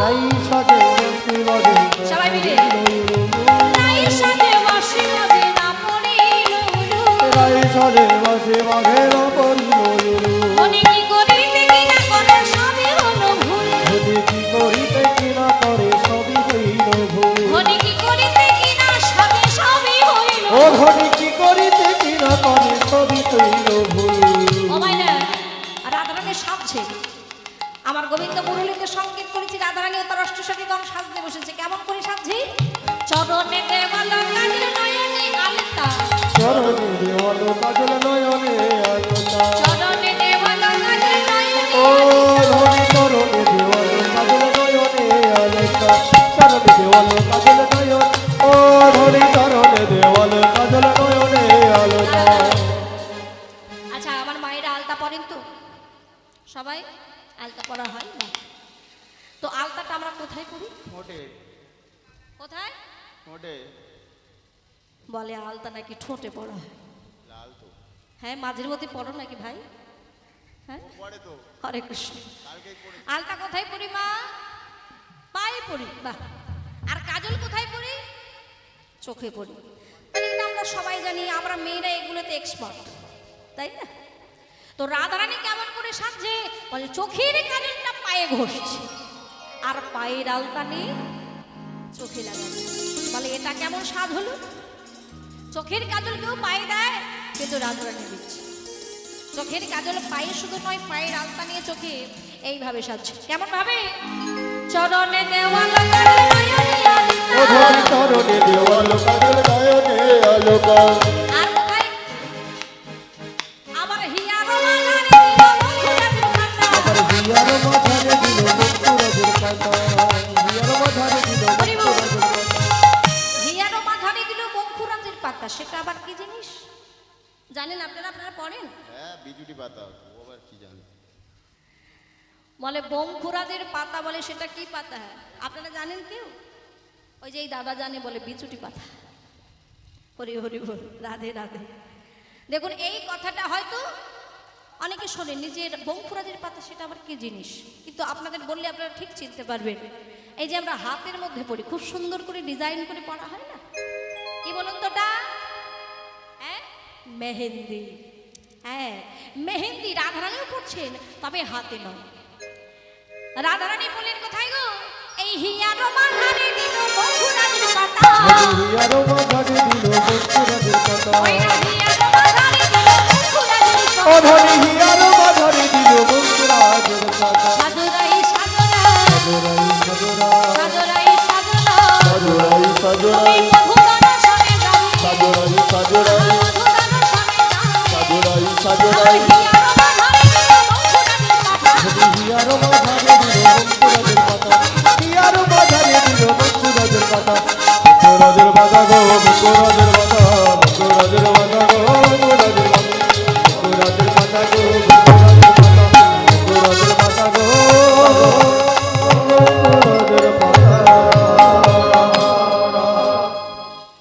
রাই সাজে বাঁশি বাজে, সবাই মিলে নাই সাজে বাঁশি বাজে না মরিল হলো, রাই সাজে বাঁশি বাজে না পড়িল মনে কি করিতে কি না করে সবই হলো ভুল, ধনী কি করিতে কি না করে সবই হইল ভুল। মনে কি করিতে কি না সবই হইল। ও ধনী কি করিতে কি না করে সবই হইল ভুল। ও মাইনা রাধারানী সাজছে, আমার গোবিন্দ মুরলীতে সংকেত করেছি রাধারানী ও তার অষ্টসখীগণ সাজতে বসেছে। কেমন করে সাজছে? চরণে দেওয়াল কাজল নয়নে আলতা, চরণে দেওয়াল কাজল নয়নে আলতা, চরণে দেওয়াল কাজল নয়নে ও ধনী চরণে দেওয়াল কাজল নয়নে আলতা, চরণে দেওয়াল কাজল নয়ন, ও ধনী চরণে দেওয়াল কাজল নয়নে আলতা। আচ্ছা আমার মায়েরা আলতা পরেন তো? সবাই আলতা পরা হয় না? তো আলতাটা আমরা কোথায় করি? মোটে কোথায়? মোটে বলে আলতা নাকি ঠোঁটে পরা হয়। লাল তো হ্যাঁ মাঝের মধ্যে পড়ো নাকি ভাই? হ্যাঁ পড়ে তো হরে কৃষ্ণ। কালকে পড়ে। আলতা কোথায় পরি মা? পায়ে পরি। বাহ। আর কাজল কোথায় পরি? চোখে পরি। তাহলে এটা আমরা সবাই জানি, আমরা মেয়েরা এগুলোতে এক্সপার্ট, তাই না? তো রাধারানী কেমন করে সাজছে? বলে চোখের কাজলটা পায়ে ঘষছে আর পায়ের আলতা নিয়ে চোখে লাগাচ্ছে। বলে এটা কেমন সাজ হলো? চোখের কাজল কেউ পায়ে দেয়, কিন্তু রাধারানী দিচ্ছে। চোখের কাজল পায়ে শুধু নয়, পায়ের আলতা নিয়ে চোখে এইভাবে সাজছে। কেমন ভাবে? চরণে দেওয়াল কাজল নয়নে ও আলতা। ধনী চরণে দেওয়াল কাজল নয়নে আলতা, আর কোথায়? আবার হিয়ার মাঝারে দিল বন্ধুরাজের কাঁটা। আবার হিয়ার মাঝারে দিল বন্ধুরাজের কাঁটা, হিয়ার মাঝারে দিল বন্ধুরাজের কাঁটা। হিয়ারও মাঝারে দিল বঙ্কুরাজের পাতা। সেটা আবার কি জিনিস জানেন আপনারা? আপনারা পড়েন? হ্যাঁ বিজুটি পাতা, ও আবার কি জানে? বলে বঙ্কুরাজের পাতা, বলে সেটা কি পাতা? আপনারা জানেন কেউ? ওই যে এই দাদা জানে, বলে বিচুটি পাতা। হরি হরি বল, রাধে রাধে। দেখুন এই কথাটা হয়তো অনেকে শোনেন যে বঙ্কুরাজের পাতা, সেটা আবার কি জিনিস, কিন্তু আপনাদের বললে আপনারা ঠিক চিনতে পারবেন। এই যে আমরা হাতের মধ্যে পড়ি, খুব সুন্দর করে ডিজাইন করে পড়া হয় না? কি বলুন তো ওটা? হ্যাঁ মেহেন্দি। হ্যাঁ মেহেন্দি রাধারানীও পড়ছেন, তবে হাতে নয়। রাধারানী বললেন কোথায় গো? এই হিয়ার মাঝারে দিল বঙ্কুরাজের পাতা। হিয়ার মাঝারে দিল বন্ধুরাজের কাঁটা, ওই না হিয়ার মাঝারে দিল বঙ্কুরাজের ও পাতা। ধনী হিয়ার মাঝারে দিল বন্ধুরাজের কাঁটা। সাজরাই সাজরা, সাজরাই সাজরা, সাজরাই সাজরা, সাজরাই সাজরাই, মধুদানা সনে গাবে, সাজরাই সাজরাই, মধুদানা সনে গাবে। সাজরাই ওই সাজরাই, হিয়ার মাঝারে দিল বঙ্কুরাজের পাতা। হিয়ার মাঝারে দিল বন্ধুরাজের কাঁটা, হিয়ার মাঝারে দিল বন্ধুরাজের কাঁটা। বন্ধুরাজের বাধা গো, বন্ধুরাজের বাধা, বন্ধুরাজের বাধা গো, বন্ধুরাজের বাধা, বন্ধুরাজের বাধা গো, বন্ধুরাজের বাধা, বন্ধুরাজের বাধা গো, বন্ধুরাজের বাধা।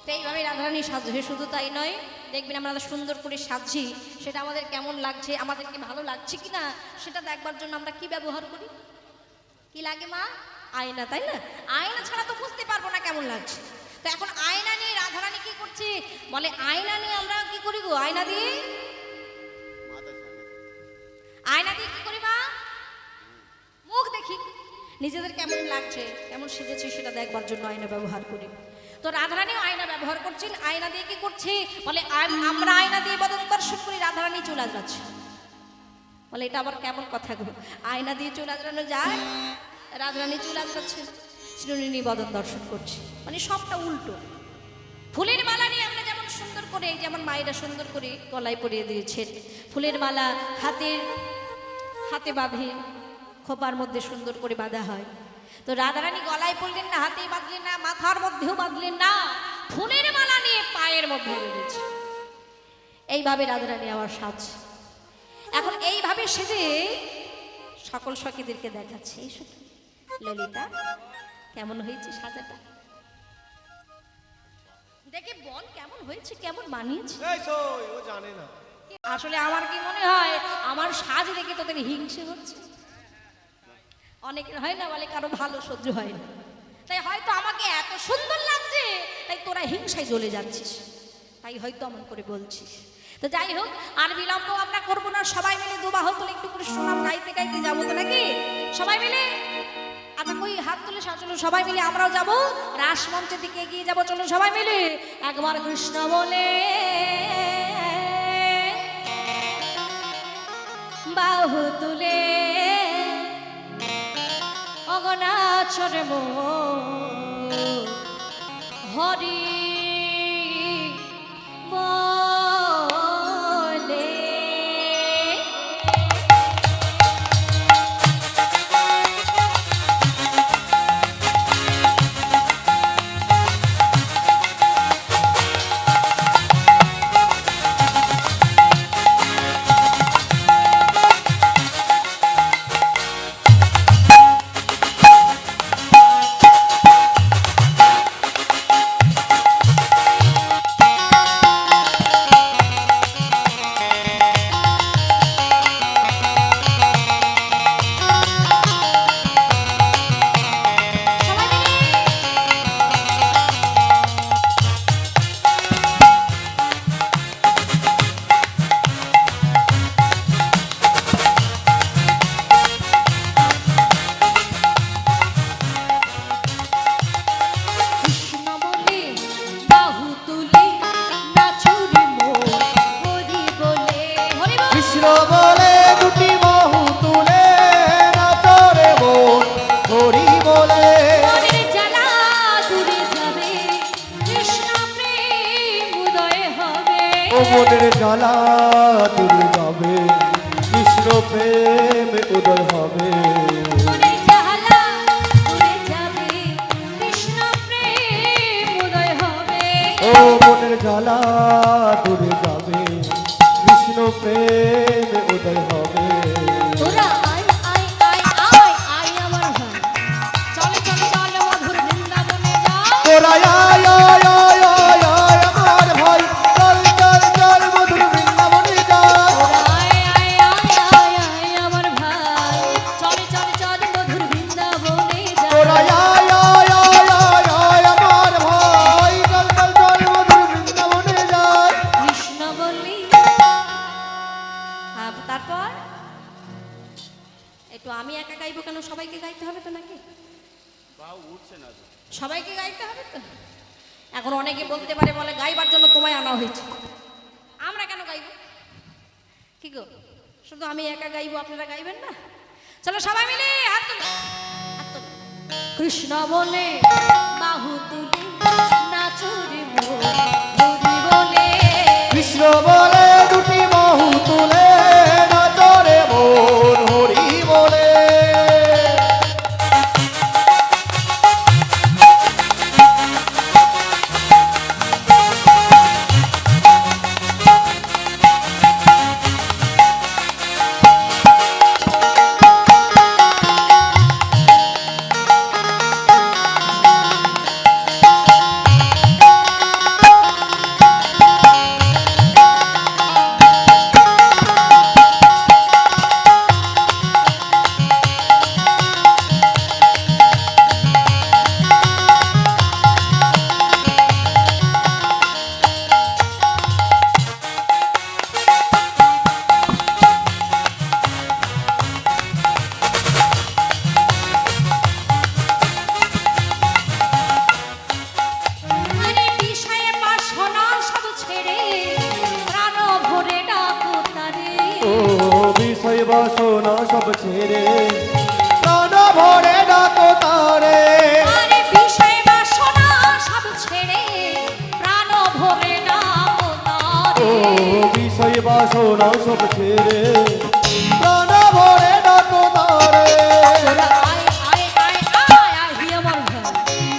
তো এইভাবে রাধারানী সাজছে। শুধু তাই নয়, দেখবেন আমরা সুন্দর করে সাজছি, সেটা আমাদের কেমন লাগছে, আমাদেরকে ভালো লাগছে কিনা সেটা দেখবার জন্য আমরা কি ব্যবহার করি? কি লাগে মা? আয়না, তাই না? আয়না ছাড়া তো বুঝতে পারবো না কেমন লাগছে। তো এখন আয়না নিয়ে রাধারানী কি করছে? বলে আয়না নিয়ে আমরা কি করি গো? আয়না দিয়ে কি করি মা? মুখ দেখি, নিজেদের কেমন লাগছে, কেমন সেজেছি সেটা দেখবার জন্য আয়না ব্যবহার করি। তো রাধারানীও আয়না ব্যবহার করছেন। আয়না দিয়ে কি করছে? বলে আমরা আয়না দিয়ে বদন দর্শন করি, রাধারানী চলে যাচ্ছে। বলে এটা আবার কেমন কথা গো? আয়না দিয়ে চলে আজরানো যায়? রাধারানী চলে যাচ্ছে, শ্রীনী বদন দর্শন করছে, মানে সবটা উল্টো। ফুলের মালা নিয়ে আমরা যেমন সুন্দর করে, যেমন মায়েরা সুন্দর করে গলায় পরিয়ে দিয়েছেন, ফুলের মালা হাতে বাঁধে, খোপার মধ্যে সুন্দর করে বাঁধা হয়। তো রাধারানী গলায় পড়লেন না, হাতেই বাঁধলেন না, মাথার মধ্যেও বাঁধলেন না, ফুলের মালা নিয়ে পায়ের মধ্যে বেঁধেছে। এইভাবে রাধারানী আবার সাজ। এখন এইভাবে সেজে সকল সখীদেরকে দেখাচ্ছে, এই সখী ললিতা কেমন হয়েছে সাজাটা, দেখে বল কেমন হয়েছে, কেমন মানিয়েছে। এই সই, ও জানে না। আসলে আমার কি মনে হয়, আমার সাজ দেখে তোদের হিংসে হচ্ছে। অনেকের হয় না, বলে কারো ভালো সহ্য হয় না, তাই হয়তো আমাকে এত সুন্দর লাগছে, তাই তোরা হিংসায় জ্বলে যাচ্ছিস, তাই হয়তো এমন করে বলছিস। তো যাই হোক, আর বিলম্ব আমরা করবো না, সবাই মিলে দুবাহ তুলে একটু করে সুনাম গাইতে গাইতে যাবো তো নাকি? সবাই মিলে আচ্ছা কই হাত তুলে চলো, সবাই মিলে আমরাও যাব রাসমঞ্চের দিকে এগিয়ে যাবো। চলো সবাই মিলে একবার কৃষ্ণ বলে বাহু তুলে অগনাচরে মো হরি বলে। মনের জ্বালা দূর যাবে, কৃষ্ণ প্রেম উদয় হবে। মনের জ্বালা দূরে যাবে, কৃষ্ণ প্রেম উদয় হবে। ও মনের জ্বালা দূরে যাবে, কৃষ্ণ প্রেম উদয় হবে। তোরা আয় আয় আয় আয় আয় আমার ভাই, চলে চলে চলে মধুর বৃন্দাবনে যাও। তোরা আয় আয় আয় আয় আয় আমার ভাই, চল চল চল মধুর বৃন্দাবনে যাই। আয় আয় আয় আয় আয় আমার ভাই, চলে চলে চলে মধুর বৃন্দাবনে যাও। তোরা আয় আয় আয় আয় আয় আমার ভাই, চল চল চল মধুর বৃন্দাবনে যাই। কৃষ্ণ বললি তারপর একটু আমি একা গাইবো কেন, সবাইকে গাইতে হবে তো নাকি? সবাইকে গাইতে হবে তো। এখন অনেকে বলতে পারে, বলে গাইবার জন্য তোমায় আনা হয়েছে, আমরা কেন গাইবো? কি গো, শুধু আমি একা গাইবো, আপনারা গাইবেন না? চলো সবাই মিলে হাত তুলে, হাত তুলে। কৃষ্ণ বলে বাহু তুলে নাচুরি হরি বলে। কৃষ্ণ বলে দুটি বাহু তুলে নাচরে মন হরি বলে। আরে বিষয়ে বাসনা সব ছেড়ে প্রাণ ভরে ডাকো তারে। ও বিষয় বাসনা সব ছেড়ে প্রাণ ভরে ডাকো তারে। আরে বিষয়ে বাসনা সব ছেড়ে প্রাণ বিষয় বাসনা সব ছেড়ে প্রাণ ভরে ডাকো তারে তোরা আয় আয় আয় আয় আয় হি আমার ভাই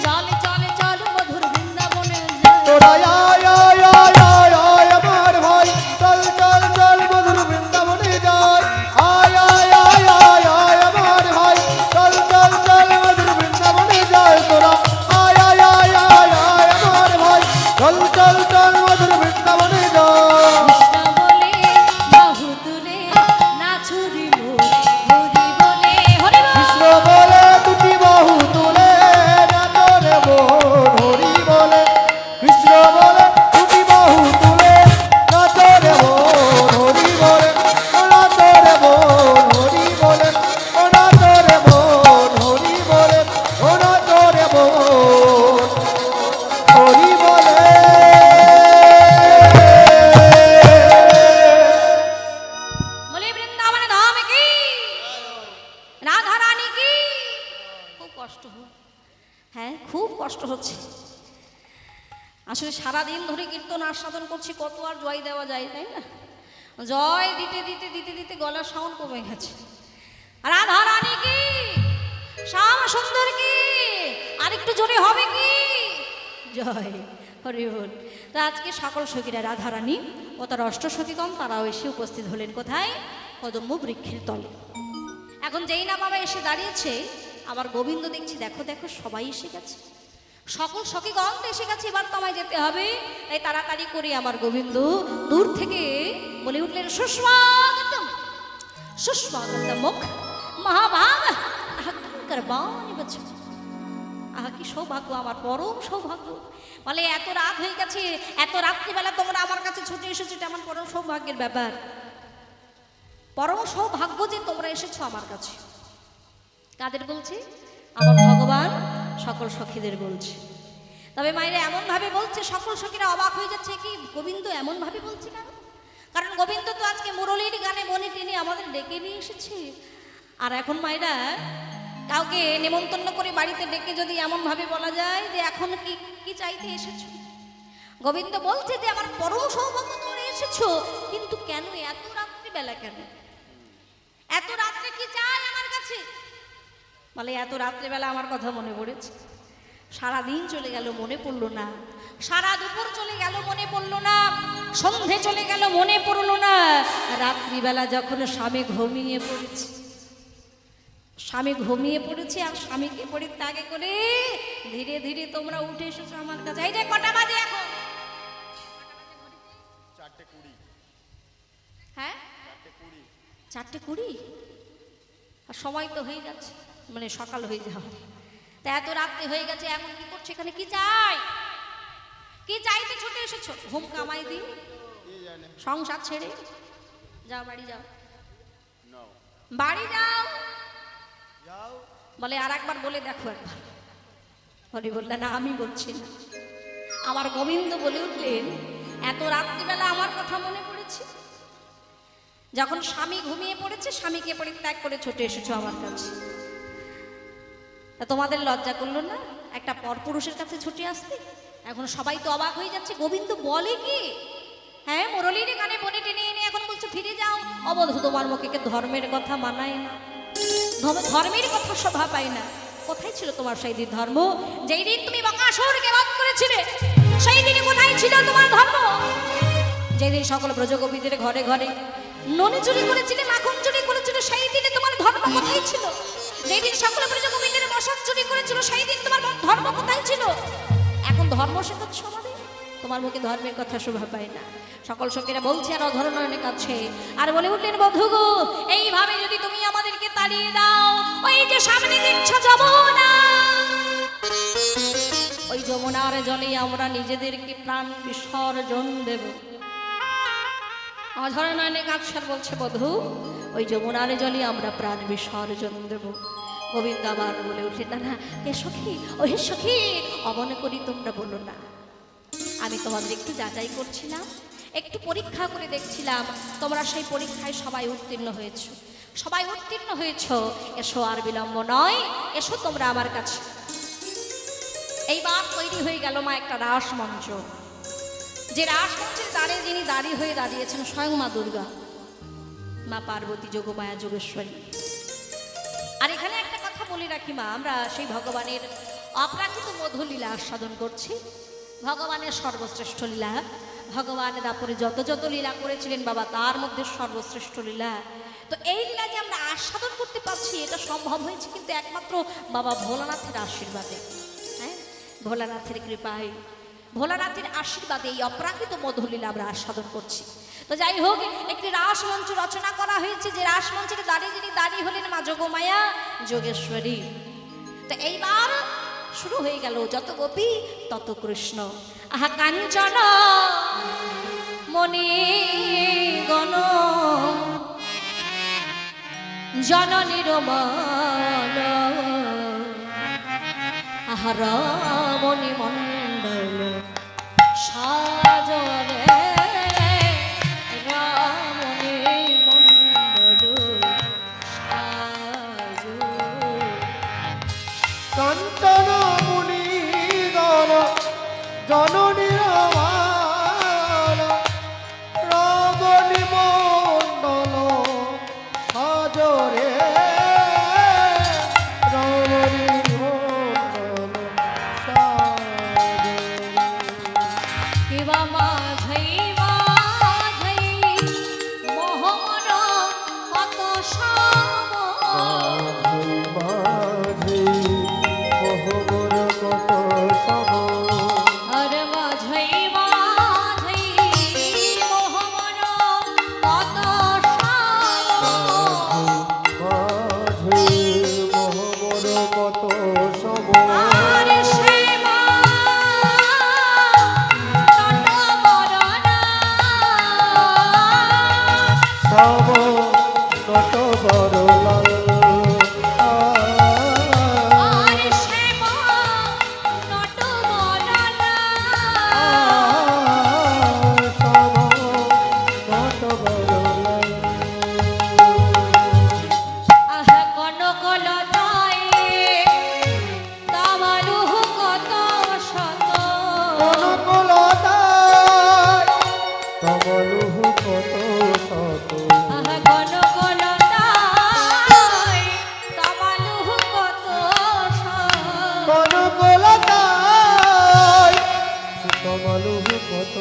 চলে চলে চল মধুর বৃন্দাবনে যায় তোরা আয় আয় আয় আয় আয় আমার ভাই চল চল চল মধুর বৃন্দাবনে যায় আয় আয় আয় আয় আয় আমার ভাই চল চল চল মধুর বৃন্দাবনে যায় তোরা আয় আয় আয় আয় আয় আমার ভাই চল চল চল মধুর বৃন্দাবনে যায় কৃষ্ণ বলে বাহু তুলে নাচুরি মোর হরি বলে হরি বল কৃষ্ণ বলে দুটি বাহু তুলে নাচরে মন হরি বলে কৃষ্ণ বলে দুটি বাহু তুলে নাচরে মন হরি বলে ও নাচরে মন হরি বলে ও নাচরে মন হরি বলে ও নাচরে মন হরি বলে বলে বৃন্দাবনে ধাম কি রাধা রানী কি খুব কষ্ট হ্যাঁ খুব কষ্ট হচ্ছে আসলে সারাদিন ধরে কীর্তন আস্বাদন করছি কত আর জয় দেওয়া যায় তাই না জয় দিতে দিতে দিতে দিতে গলার সাউন্ড কমে গেছে রাধা রানী কি শ্যাম সুন্দর কি আর একটু জোরে হবে কি জয় হরি বল তো আজকে সকল সখীরা রাধা রানী ও তার অষ্টসখীগণ তারাও এসে উপস্থিত হলেন কোথায় কদম্ব বৃক্ষের তলে এখন যেই না বাবা এসে দাঁড়িয়েছে আমার গোবিন্দ দেখছি দেখো দেখো সবাই এসে গেছে সকল সখীগণ তো এসে গেছে এবার তোমায় যেতে হবে তাই তাড়াতাড়ি করে আমার গোবিন্দ দূর থেকে বলে উঠলেন সুস্বাগতম সুস্বাগতম মুখ মহাভাগ করবানি বছর আহা কি সৌভাগ্য আমার পরম সৌভাগ্য বলে এত রাত হয়ে গেছে এত রাত্রিবেলা তোমরা আমার কাছে ছুটে এসেছো এটা আমার পরম সৌভাগ্যের ব্যাপার পরম সৌভাগ্য যে তোমরা এসেছো আমার কাছে কাদের বলছে আমার ভগবান সকল সখীদের বলছে তবে মায়েরা এমনভাবে বলছে সকল সখীরা অবাক হয়ে যাচ্ছে কি গোবিন্দ এমনভাবে বলছে কেন কারণ গোবিন্দ তো আজকে মুরলীর গানে মনে টেনে আমাদের ডেকে নিয়ে এসেছে আর এখন মায়েরা কাউকে নেমন্তন্ন করে বাড়িতে ডেকে যদি এমনভাবে বলা যায় যে এখন কি কি চাইতে এসেছো গোবিন্দ বলছে যে আমার পরম সৌভাগ্য তোমরা এসেছো কিন্তু কেন এত রাত্রিবেলা কেন এত রাত্রে কি চাই আমার কাছে বলে এত রাত্রেবেলা আমার কথা মনে পড়েছে সারাদিন চলে গেল মনে পড়লো না সারা দুপুর চলে গেল মনে পড়লো না সন্ধে চলে গেল মনে পড়লো না রাত্রিবেলা যখন স্বামী ঘুমিয়ে পড়েছে স্বামী ঘুমিয়ে পড়েছে আর স্বামীকে পরিত্যাগে করে ধীরে ধীরে তোমরা উঠে এসেছো আমার কাছে এই যে কটা বাজে এখন 4:20 হ্যাঁ 4:20 আর সময় তো হয়ে যাচ্ছে মানে সকাল হয়ে যাবে তা এত রাত্রি হয়ে গেছে এখন কি করছো এখানে কি চাই কি চাইতে ছুটে এসেছো ঘুম কামাই দিন সংসার ছেড়ে যাও বাড়ি যাও বাড়ি যাও বলে আর একবার বলে দেখো একবার হরি বললে না আমি বলছি না আমার গোবিন্দ বলে উঠলেন এত রাত্রিবেলা আমার কথা মনে পড়েছে যখন স্বামী ঘুমিয়ে পড়েছে স্বামীকে পরিত্যাগ করে ছুটে এসেছো আমার কাছে তা তোমাদের লজ্জা করলো না একটা পরপুরুষের কাছে ছুটে আসতে এখন সবাই তো অবাক হয়ে যাচ্ছে গোবিন্দ বলে কি হ্যাঁ মুরলীর গানে বনে টেনে এনে এখন বলছো ফিরে যাও অবধূত তোমার মুখে ধর্মের কথা মানায় না ধর্মের কথা শোভা পায় না কোথায় ছিল তোমার সেই দিন ধর্ম যেই দিন তুমি বকাসুরকে বধ করেছিলে সেই দিনে কোথায় ছিল তোমার ধর্ম যেদিন সকল ব্রজগোপীদের ঘরে ঘরে ননি চুরি করেছিলে মাখন চুরি করেছিল সেই দিনে তোমার ধর্ম কোথায় ছিল যেই দিন সকল ব্রজগোপীদের মশক চুরি করেছিল সেই দিন তোমার ধর্ম কোথায় ছিল এখন ধর্ম শেখাচ্ছ আমাদের তোমার মুখে ধর্মের কথা শোভা পায় না সকল সখীরা বলছে আর অধরনয়নের কাছে আর বলে উঠলেন বধূ গো এইভাবে যদি তুমি আমাদেরকে তাড়িয়ে দাও ওই যে সামনে দেখছ যমুনা ওই যমুনার জলে আমরা নিজেদেরকে প্রাণ বিসর্জন দেব অধরনয়নের কাছে বলছে বধূ ওই যমুনার জলে আমরা প্রাণ বিসর্জন দেব গোবিন্দ আবার বলে উঠলেন না না হে সখী ও হে সখী অমনে করি তোমরা বলো না আমি তোমাদের একটু যাচাই করছিলাম একটু পরীক্ষা করে দেখছিলাম তোমরা সেই পরীক্ষায় সবাই উত্তীর্ণ হয়েছো সবাই উত্তীর্ণ হয়েছো এসো আর বিলম্ব নয় এসো তোমরা আমার কাছে এইবার তৈরি হয়ে গেল মা একটা রাস মঞ্চ যে রাসমঞ্চের দ্বারে যিনি হয়ে দাঁড়িয়েছেন স্বয়ং মা দুর্গা, মা পার্বতী, যোগমায়া, যোগেশ্বরী। আর এখানে একটা কথা বলে রাখি মা, আমরা সেই ভগবানের অপ্রাকৃত মধুলীলা আস্বাদন করছি। ভগবানের সর্বশ্রেষ্ঠ লীলা, ভগবান দাপরে যত যত লীলা করেছিলেন বাবা, তার মধ্যে সর্বশ্রেষ্ঠ লীলা। তো এই লীলা যে আমরা আস্বাদন করতে পারছি, এটা সম্ভব হয়েছে কিন্তু একমাত্র বাবা ভোলানাথের আশীর্বাদে। হ্যাঁ, ভোলানাথের কৃপায়, ভোলানাথের আশীর্বাদে এই অপ্রাকৃত মধুলীলা আমরা আস্বাদন করছি। তো যাই হোক, একটি রাসমঞ্চ রচনা করা হয়েছে, যে রাসমঞ্চের যিনি দাঁড়িয়ে হলেন মা যোগমায়া, যোগেশ্বরী। তো এইবার শুরু হয়ে গেল যত গোপী তত কৃষ্ণ। আহা কাঞ্চন মনে গণ জননীর মন, আহা রমণী মণ্ডল সাজরে, রমণী মণ্ডল সাজ। কাঞ্চন মুনিগণ জননীর মান, রমণী মণ্ডল সাজরে, রমণী মণ্ডল সাজরে। কেবা মাঝাই মাঝাই মোহমর কত সম, মাঝে মোহর কত সম, আর মাঝাই মাঝাই মোহমর কত সম, মাঝে মোহর কত সম। আর শ্যামা নটবরনা, সব কত বড় লাল, আর শ্যামা নটবরনা, সব কত বড় লাল। আহা কনকলতায় দামালুহ কত শত, কনকলতায় কমলুহ কত শত, আহা কনকলতায় দামালুহ কত শত, কনকলতায় কমলুহ কত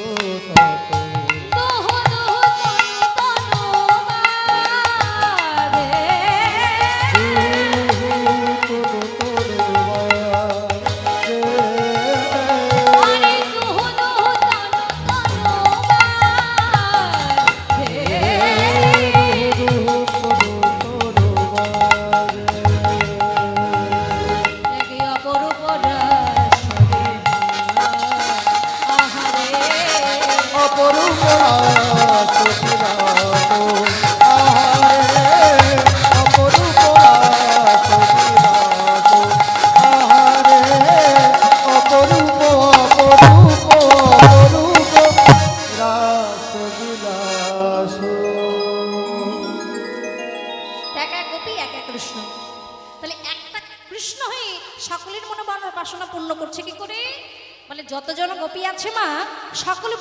শত। দুহু দুহু তনু তনু বারে, আরে দুহু দুহু তনু তনু বারে, একে অপরূপ রসরে আহারে, অপরূপ আহারে, অপরূপ আহারে, অপরূপ অপরূপ অপরূপ রাসবিলাস। এক এক গোপী এক এক কৃষ্ণ। তাহলে একটা কৃষ্ণ হয়ে সকলের মনে বাসনা পূর্ণ করছে কি করে? বলে যতজন গোপী আছে মা, সকলে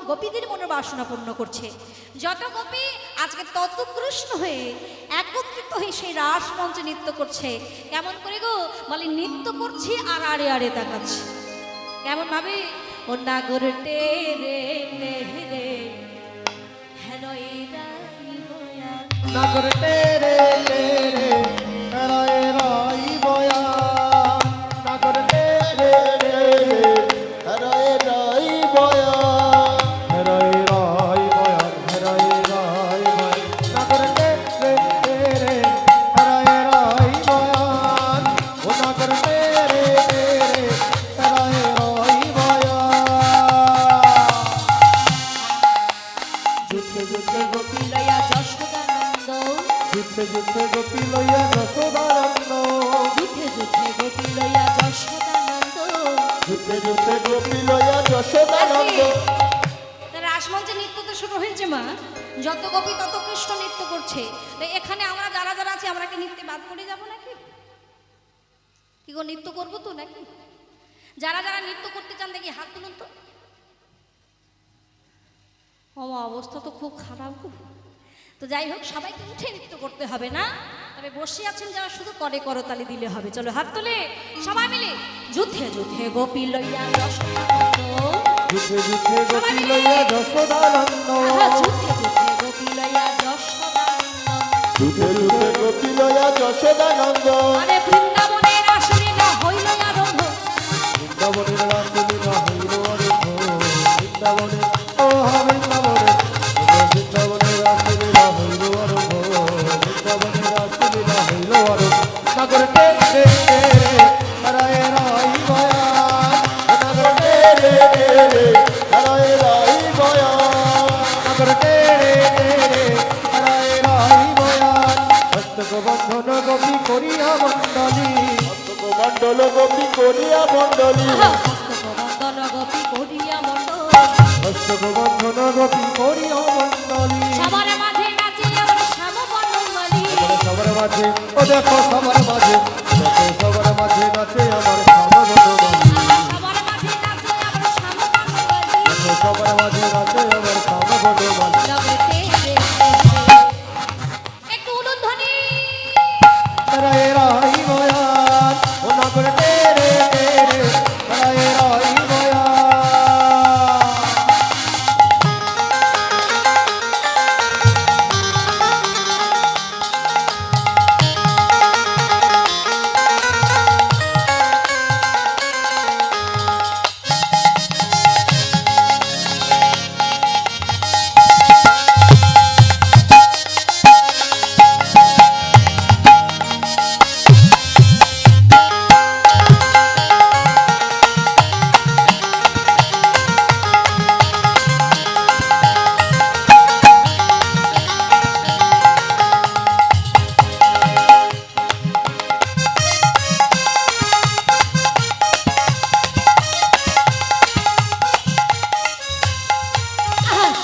গোপীদের মনে বাসনা পূর্ণ করছে। যত গোপী আজকে তত কৃষ্ণ হয়ে একত্রিত হয়ে সেই রাস মঞ্চে নৃত্য করছে। কেমন করে গো? বলে নৃত্য করছি আর আড়ে আড়ে তাকাচ্ছি। কেমন ভাবে? ও নাগর টেরে টেরে হেন এই রাই বয়া, নাগর তেরে তেরে রায় রাই বয়া, নাগর তেরে তেরে রায় রাই বয়া, রায় রাই বয়া, রায় রাই বয়া, নাগর তেরে তেরে রায় রাই বয়া, ও নাগর তেরে তেরে রায় রাই বয়া। যুদ্ধে যুদ্ধে গোপী লয়া যশোদানন্দ, যুদ্ধে যুদ্ধে গোপী লইয়া যশোদানন্দ, যুদ্ধে যুদ্ধে গোপী লয়া যশোদানন্দ। যুদ্ধে যুদ্ধে গোপী লইয়া যশোদানন্দ। রাসমঞ্চে নৃত্য তো শুরু হয়েছে মা, যত গোপী তত কৃষ্ণ নৃত্য করছে। তো এখানে আমরা যারা যারা আছি, আমরা কি নৃত্যে বাদ পড়ে যাবো নাকি? কি গো, নৃত্য করবো তো নাকি? যারা যারা নৃত্য করতে চান দেখি হাত তুলুন তো। আমার অবস্থা তো খুব খারাপ গো। তো যাই হোক, সবাইকে উঠে নৃত্য করতে হবে না, তবে বসে আছেন যারা শুধু করে করতালি দিলে হবে। চলো হাত তুলে সবাই মিলে যুদ্ধে যুদ্ধে গোপী লইয়া যশোদানন্দ, যুদ্ধে যুদ্ধে গোপী লইয়া যশোদানন্দ, যুদ্ধে যুদ্ধে গোপী লইয়া যশোদানন্দ, যুদ্ধে যুদ্ধে গোপী লইয়া যশোদানন্দ, আরে বৃন্দাবনের আসরে না হইল আরম্ভ, বৃন্দাবনের রাসলীলা হইল আরম্ভ, বৃন্দাবনে ও বৃন্দাবনে, বৃন্দাবনের রাসলীলা হইল আরম্ভ, বৃন্দাবনের রাসলীলা হইল আরম্ভ। নগর রে রে রায় রাই গয়া, নগর রে রে রায় রাই গয়া, নগর রে রায় রাই গয়া। হস্তক বন্ধন গোপী করিয়া মণ্ডলী, হস্তক মণ্ডল গোপী করিয়া মণ্ডলী, হস্তক বন্দন গোপী করিয়া মণ্ডল, হস্তক বন্ধন গোপী করিয়া মণ্ডলী। সবার মাঝে নাচে আমার শ্যাম বনমালী, সবার মাঝে ও দেখো সবার মাঝে, দেখো সবার মাঝে নাচে আমার শ্যামবনমালী, সবার মাঝে নাচে আমার শ্যাম বনমালী, দেখো সবার মাঝে নাচে আমার শ্যামবনমালী। লগতে একটু উলুধ্বনি। রায় রাই বয়ান ও নগর রে রে রায় রাই বয়ান।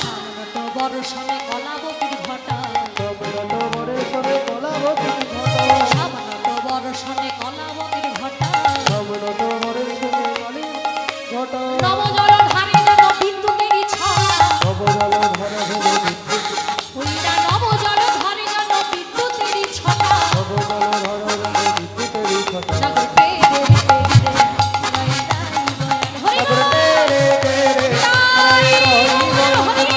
সামনত বর্ষণে কলাবতীর ঘটা, সম্রাট বরে সরে কলাবতীর ঘটা, সামনত বর্ষণে কলাবতীর ঘটা, সম্রাট বরে সরে কালী ঘটা, নবজল ধারে যেন বিদ্যুতেরই ছড়া, নবজল ধরে ধরে বিদ্যুৎ, ওইটা নবজল ধারে যেন বিদ্যুতেরই ছটা, নবজল ধরে ধরে বিদ্যুতেরই ঘটা। লগতে হরি নগর রে রে রাই হরি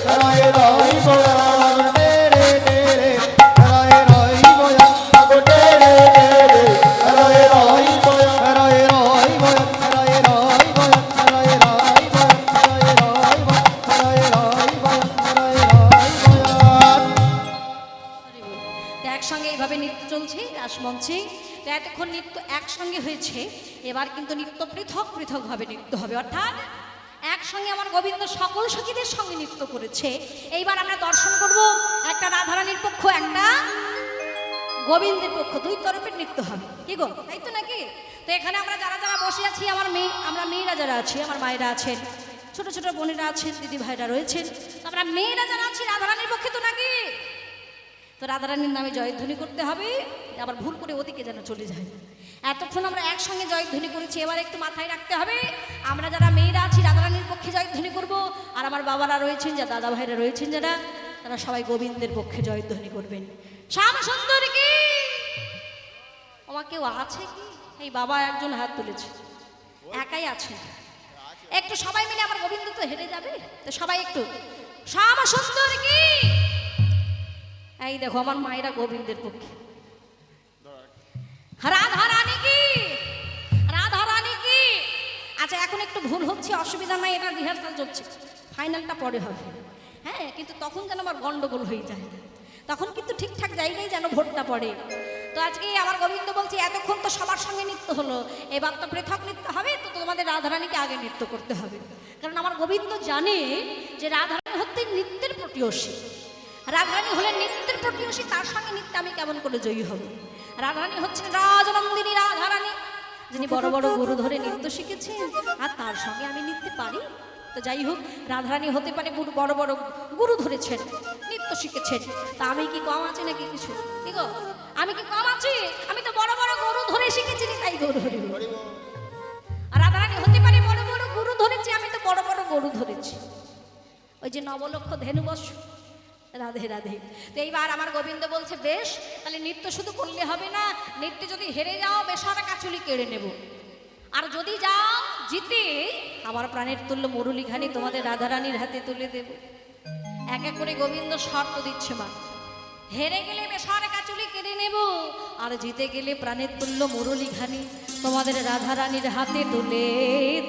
রায় রাই বয়ান, রে রে রায় রাই বয়ান, নগর রে রে রায় রাই বয়ান, রায় রাই বয়ান, রায় রাই বয়ান, রায় রাই বয়ান, রায় রাই বয়ান, রায় রাই বয়ান, রায় রাই বয়ান। তো একসঙ্গে এইভাবে নৃত্য চলছে রাসমঞ্চে। তো এতক্ষণ নৃত্য একসঙ্গে হয়েছে, এবার কিন্তু নৃত্য পৃথক পৃথকভাবে নৃত্য হবে, অর্থাৎ একসঙ্গে আমার গোবিন্দ সকল সখীদের সঙ্গে নৃত্য করেছে। এইবার আমরা দর্শন করব একটা রাধারানীর পক্ষ, একটা গোবিন্দের পক্ষ, দুই তরফের নৃত্য হবে। কি গো, তাই তো নাকি? তো এখানে আমরা যারা যারা বসে আছি, আমরা মেয়েরা যারা আছি, আমার মায়েরা আছেন, ছোট ছোট বোনেরা আছেন, দিদি ভাইরা রয়েছেন, তো আমরা মেয়েরা যারা আছি রাধারানীর পক্ষে তো নাকি? তো রাধারানীর নামে জয়ধ্বনি করতে হবে, আবার ভুল করে ওদিকে যেন চলে যায়। এতক্ষণ আমরা একসঙ্গে জয়ধ্বনি করেছি, এবার একটু মাথায় রাখতে হবে আমরা যারা মেয়েরা আছি রাধারানীর পক্ষে জয়ধ্বনি করব, আর আমার বাবারা রয়েছেন, যা দাদা ভাইরা রয়েছেন যারা, তারা সবাই গোবিন্দের পক্ষে জয়ধ্বনি করবেন। শ্যাম সুন্দর কি আমার কেউ আছে কি? এই বাবা একজন হাত তুলেছে, একাই আছেন। একটু সবাই মিলে আমার গোবিন্দ তো হেরে যাবে, তো সবাই একটু শ্যাম সুন্দর কি। এই দেখো আমার মায়েরা গোবিন্দের পক্ষে। রাধা রানী কি, রাধা রানী কি। আচ্ছা এখন একটু ভুল হচ্ছে, অসুবিধা নাই, এটা রিহার্সাল চলছে, ফাইনালটা পরে হবে। হ্যাঁ, কিন্তু তখন যেন আমার গন্ডগোল হয়ে যায়, তখন কিন্তু ঠিকঠাক জায়গায় যেন ভোটটা পড়ে। তো আজকে আমার গোবিন্দ বলছি এতক্ষণ তো সবার সঙ্গে নৃত্য হলো, এবার তো পৃথক নৃত্য হবে, তো তোমাদের রাধারানীকে আগে নৃত্য করতে হবে। কারণ আমার গোবিন্দ জানে যে রাধারানী হচ্ছে নৃত্যের প্রতিবেশী, রাধারানী হলেন নৃত্যের প্রতিবেশী, তার সঙ্গে নৃত্যে আমি কেমন করে জয়ী হব। রাধারানী হচ্ছেন রাজনন্দিনী রাধারানী, যিনি বড় বড় গুরু ধরে নৃত্য শিখেছেন, আর তার সঙ্গে আমি নৃত্যে পারি। তো যাই হোক, রাধারানী হতে পারে বড় বড় গুরু ধরেছেন, নৃত্য শিখেছেন, তা আমি কি কম আছি নাকি কিছু? কি গো, আমি কি কম আছি? আমি তো বড় বড় গুরু ধরে শিখেছি, তাই গরু হরি। আর রাধারানী হতে পারে বড় বড় গুরু ধরেছি, আমি তো বড় বড় গরু ধরেছি। ওই যে নবলক্ষ ধেনু বৎস। রাধে রাধে। তো এইবার আমার গোবিন্দ বলছে বেশ, তাহলে নৃত্য শুধু করলে হবে না, নৃত্যে যদি হেরে যাও বেসার কাচুলি কেড়ে নেব, আর যদি যাও জিতে আমার প্রাণের তুল্য মুরলীখানি তোমাদের রাধারানীর হাতে তুলে দেব। এক এক করে গোবিন্দ শর্ত দিচ্ছে মা, হেরে গেলে বেসার কাচুলি কেড়ে নেব, আর জিতে গেলে প্রাণের তুল্য মুরলীখানি তোমাদের রাধারানীর হাতে তুলে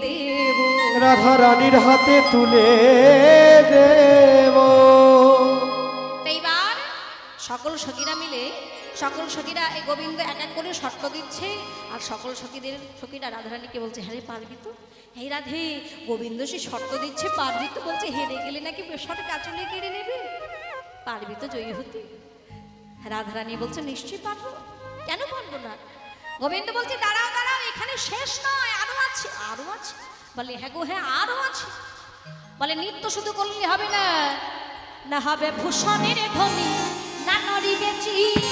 দেব। রাধা রানীর হাতে তুলে দেব। এইবার সকল সখীরা মিলে, সকল সখীরা এই গোবিন্দ এক এক করে শর্ত দিচ্ছে, আর সকল সখীরা রাধারানীকে বলছে হ্যাঁ রে পারবি তো? এই রাধে, গোবিন্দ সে শর্ত দিচ্ছে পারবি তো? বলছে হেরে গেলে নাকি বেসার কাচুলি কেড়ে নেবে, পারবি তো জয়ী হতে? রাধারানী বলছে নিশ্চয়ই পারবো, কেন পারবো না? গোবিন্দ বলছে দাঁড়াও দাঁড়াও, এখানে শেষ নয়, আরো আছে আরো আছে। বলে হ্যাঁ গো হ্যাঁ আরো আছে। বলে নৃত্য শুধু করলে হবে না, না হবে ভূষণের ধ্বনি না নড়িবে চিল,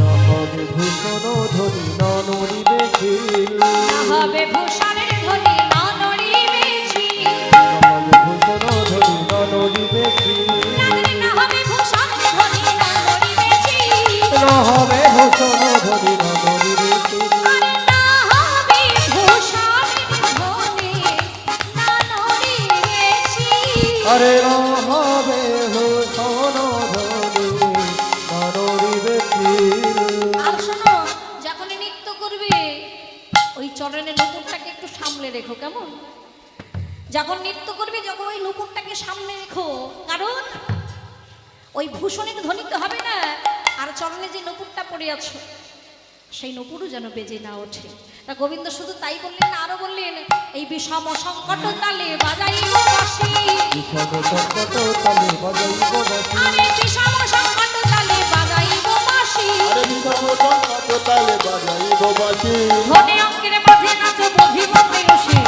না হবে ভূষণ ধ্বনি না নড়িবে চিল, না হবে ভূষণের ধ্বনি না নড়িবে চিল, না হবে ভূষণ ধ্বনি না নড়িবে চিল, না হবে ভূষণের ধ্বনি না নড়িবে চিল, না হবে ভূষণ ধ্বনি না নড়িবে চিল, আরে না হবে ভূষণের ধ্বনি না নড়িবে চিল। আরে না হবে ভূষণ ধ্বনি না নড়িবে চিল। আর শোনো, যখনই নৃত্য করবে ওই চরণের নুপুরটাকে একটু সামলে রেখো, কেমন? যখন নৃত্য করবে যখন ওই নুপুরটাকে সামনে রেখো, কারণ ওই ভূষণের ধ্বনি তো হবে না, আর চরণে যে নুপুরটা পড়ে আছো সেই নুপুরও যেন বেজে না ওঠে। তা গোবিন্দ শুধু তাই বললেন না, আরো বললেন এই বিষম সংকট তালে বাজাইব বাঁশি, বিষম সংকট তালে বাজাইব বাঁশি, আরে বিষম সংকট তালে বাজাইব বাঁশি, আরে বিষম সংকট তালে বাজাইব বাঁশি, ধনে অঙ্কের মাঝে নাচো বুঝিব প্রেয়সী,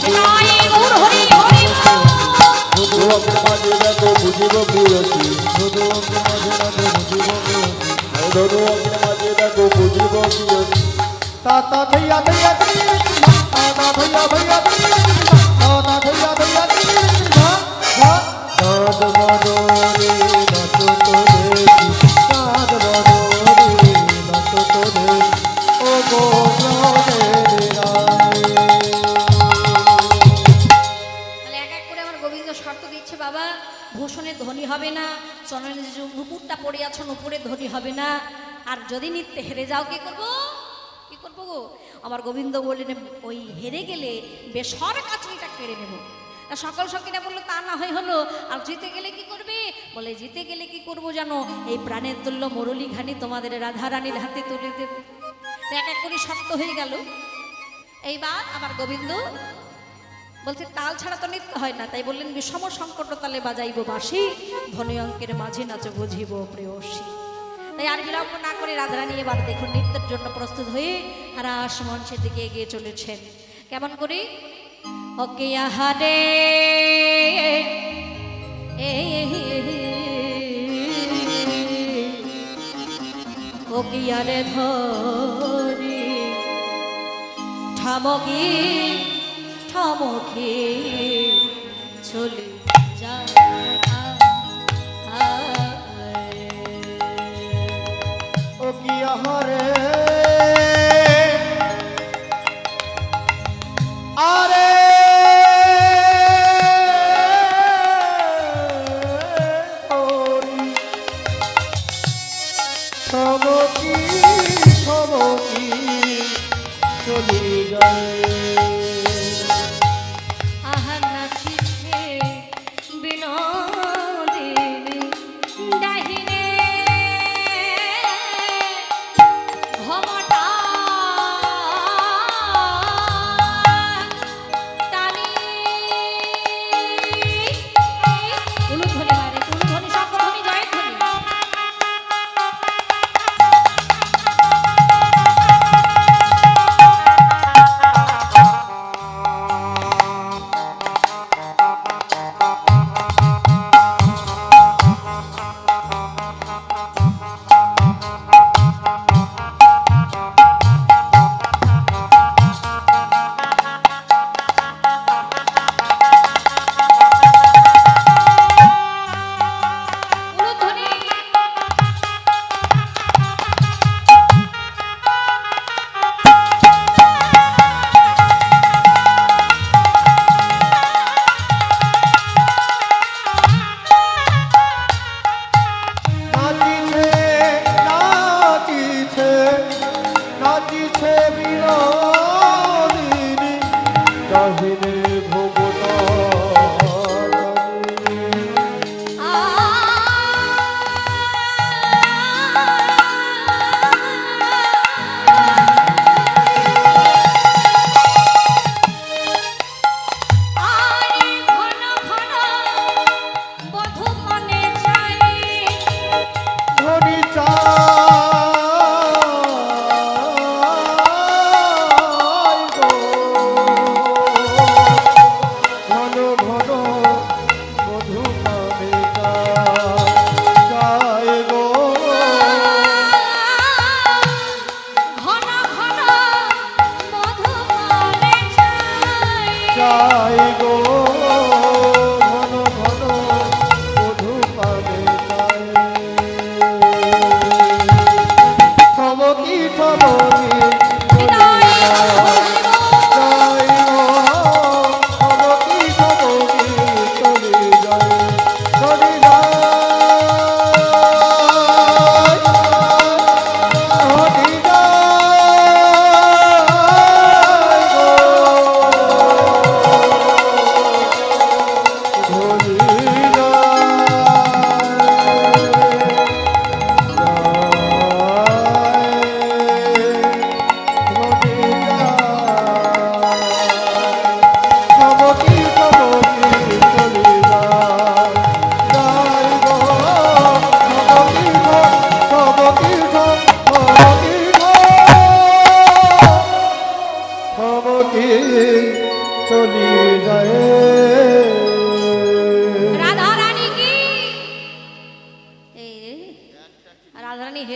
জয় গৌর হরি হরি বল। শুধু অঙ্কের মাঝে দেখো বুঝিব প্রিয়সী, শুধু অঙ্কের মাঝে দেখো বুঝিব প্রিয়সী, শুধু অঙ্কের মাঝে দেখো বুঝিব প্রিয়সী। তাতা ধৈয়া ধৈয়া ধৈয়া তাতা ধৈয়া ধৈয়া ধৈয়া তাতা ধৈয়া ধৈয়া ধৈয়া চাঁদ বদরে নাচো তোরে, চাঁদ বদরে নাচো তোরে, ও গো প্রাণের রায়। তাহলে এক এক করে আমার গোবিন্দ শর্ত দিচ্ছে, বাবা ভূষণের ধ্বনি হবে না, চরণের যে নুপুরটা পড়ে আছো নুপুরের ধ্বনি হবে না, আর যদি নৃত্যে হেরে যাও কি করবো? কি করবো গো? আমার গোবিন্দ বললেন ওই হেরে গেলে বেসর কাচুলিটা কেড়ে নেব। তা সকল সখীরা বললো তা না হয় হলো, আর জিতে গেলে কি করবে? বলে জিতে গেলে কি করবো জানো? এই প্রাণের তুল্য মুরলীখানি তোমাদের রাধারানীর হাতে তুলে দেব। তো এক এক করে শক্ত হয়ে গেল। এইবার আমার গোবিন্দ বলছে তাল ছাড়া তো নৃত্য হয় না, তাই বললেন বিষম সংকট তালে বাজাইব বাঁশি, ধনী অঙ্কের মাঝে নাচো বুঝিব প্রেয়সী। তাই আর বিলম্ব না করে রাধারানী এবার দেখুন নৃত্যের জন্য প্রস্তুত হয়ে হারাস মঞ্চের দিকে এগিয়ে চলেছেন। কেমন করে? ওকে আহারে ওকে আরে ধরি ঠামকি ঠামকি চলে যায়। ও কি আহারে আরে সমকি সমকি চলি যায়। আহার নাচিছে বিনোদিনী ডাহিনে ঘমটা টানি উলুধ্বনি মারে উলুধ্বনি শঙ্করধ্বনি জয়ধ্বনি।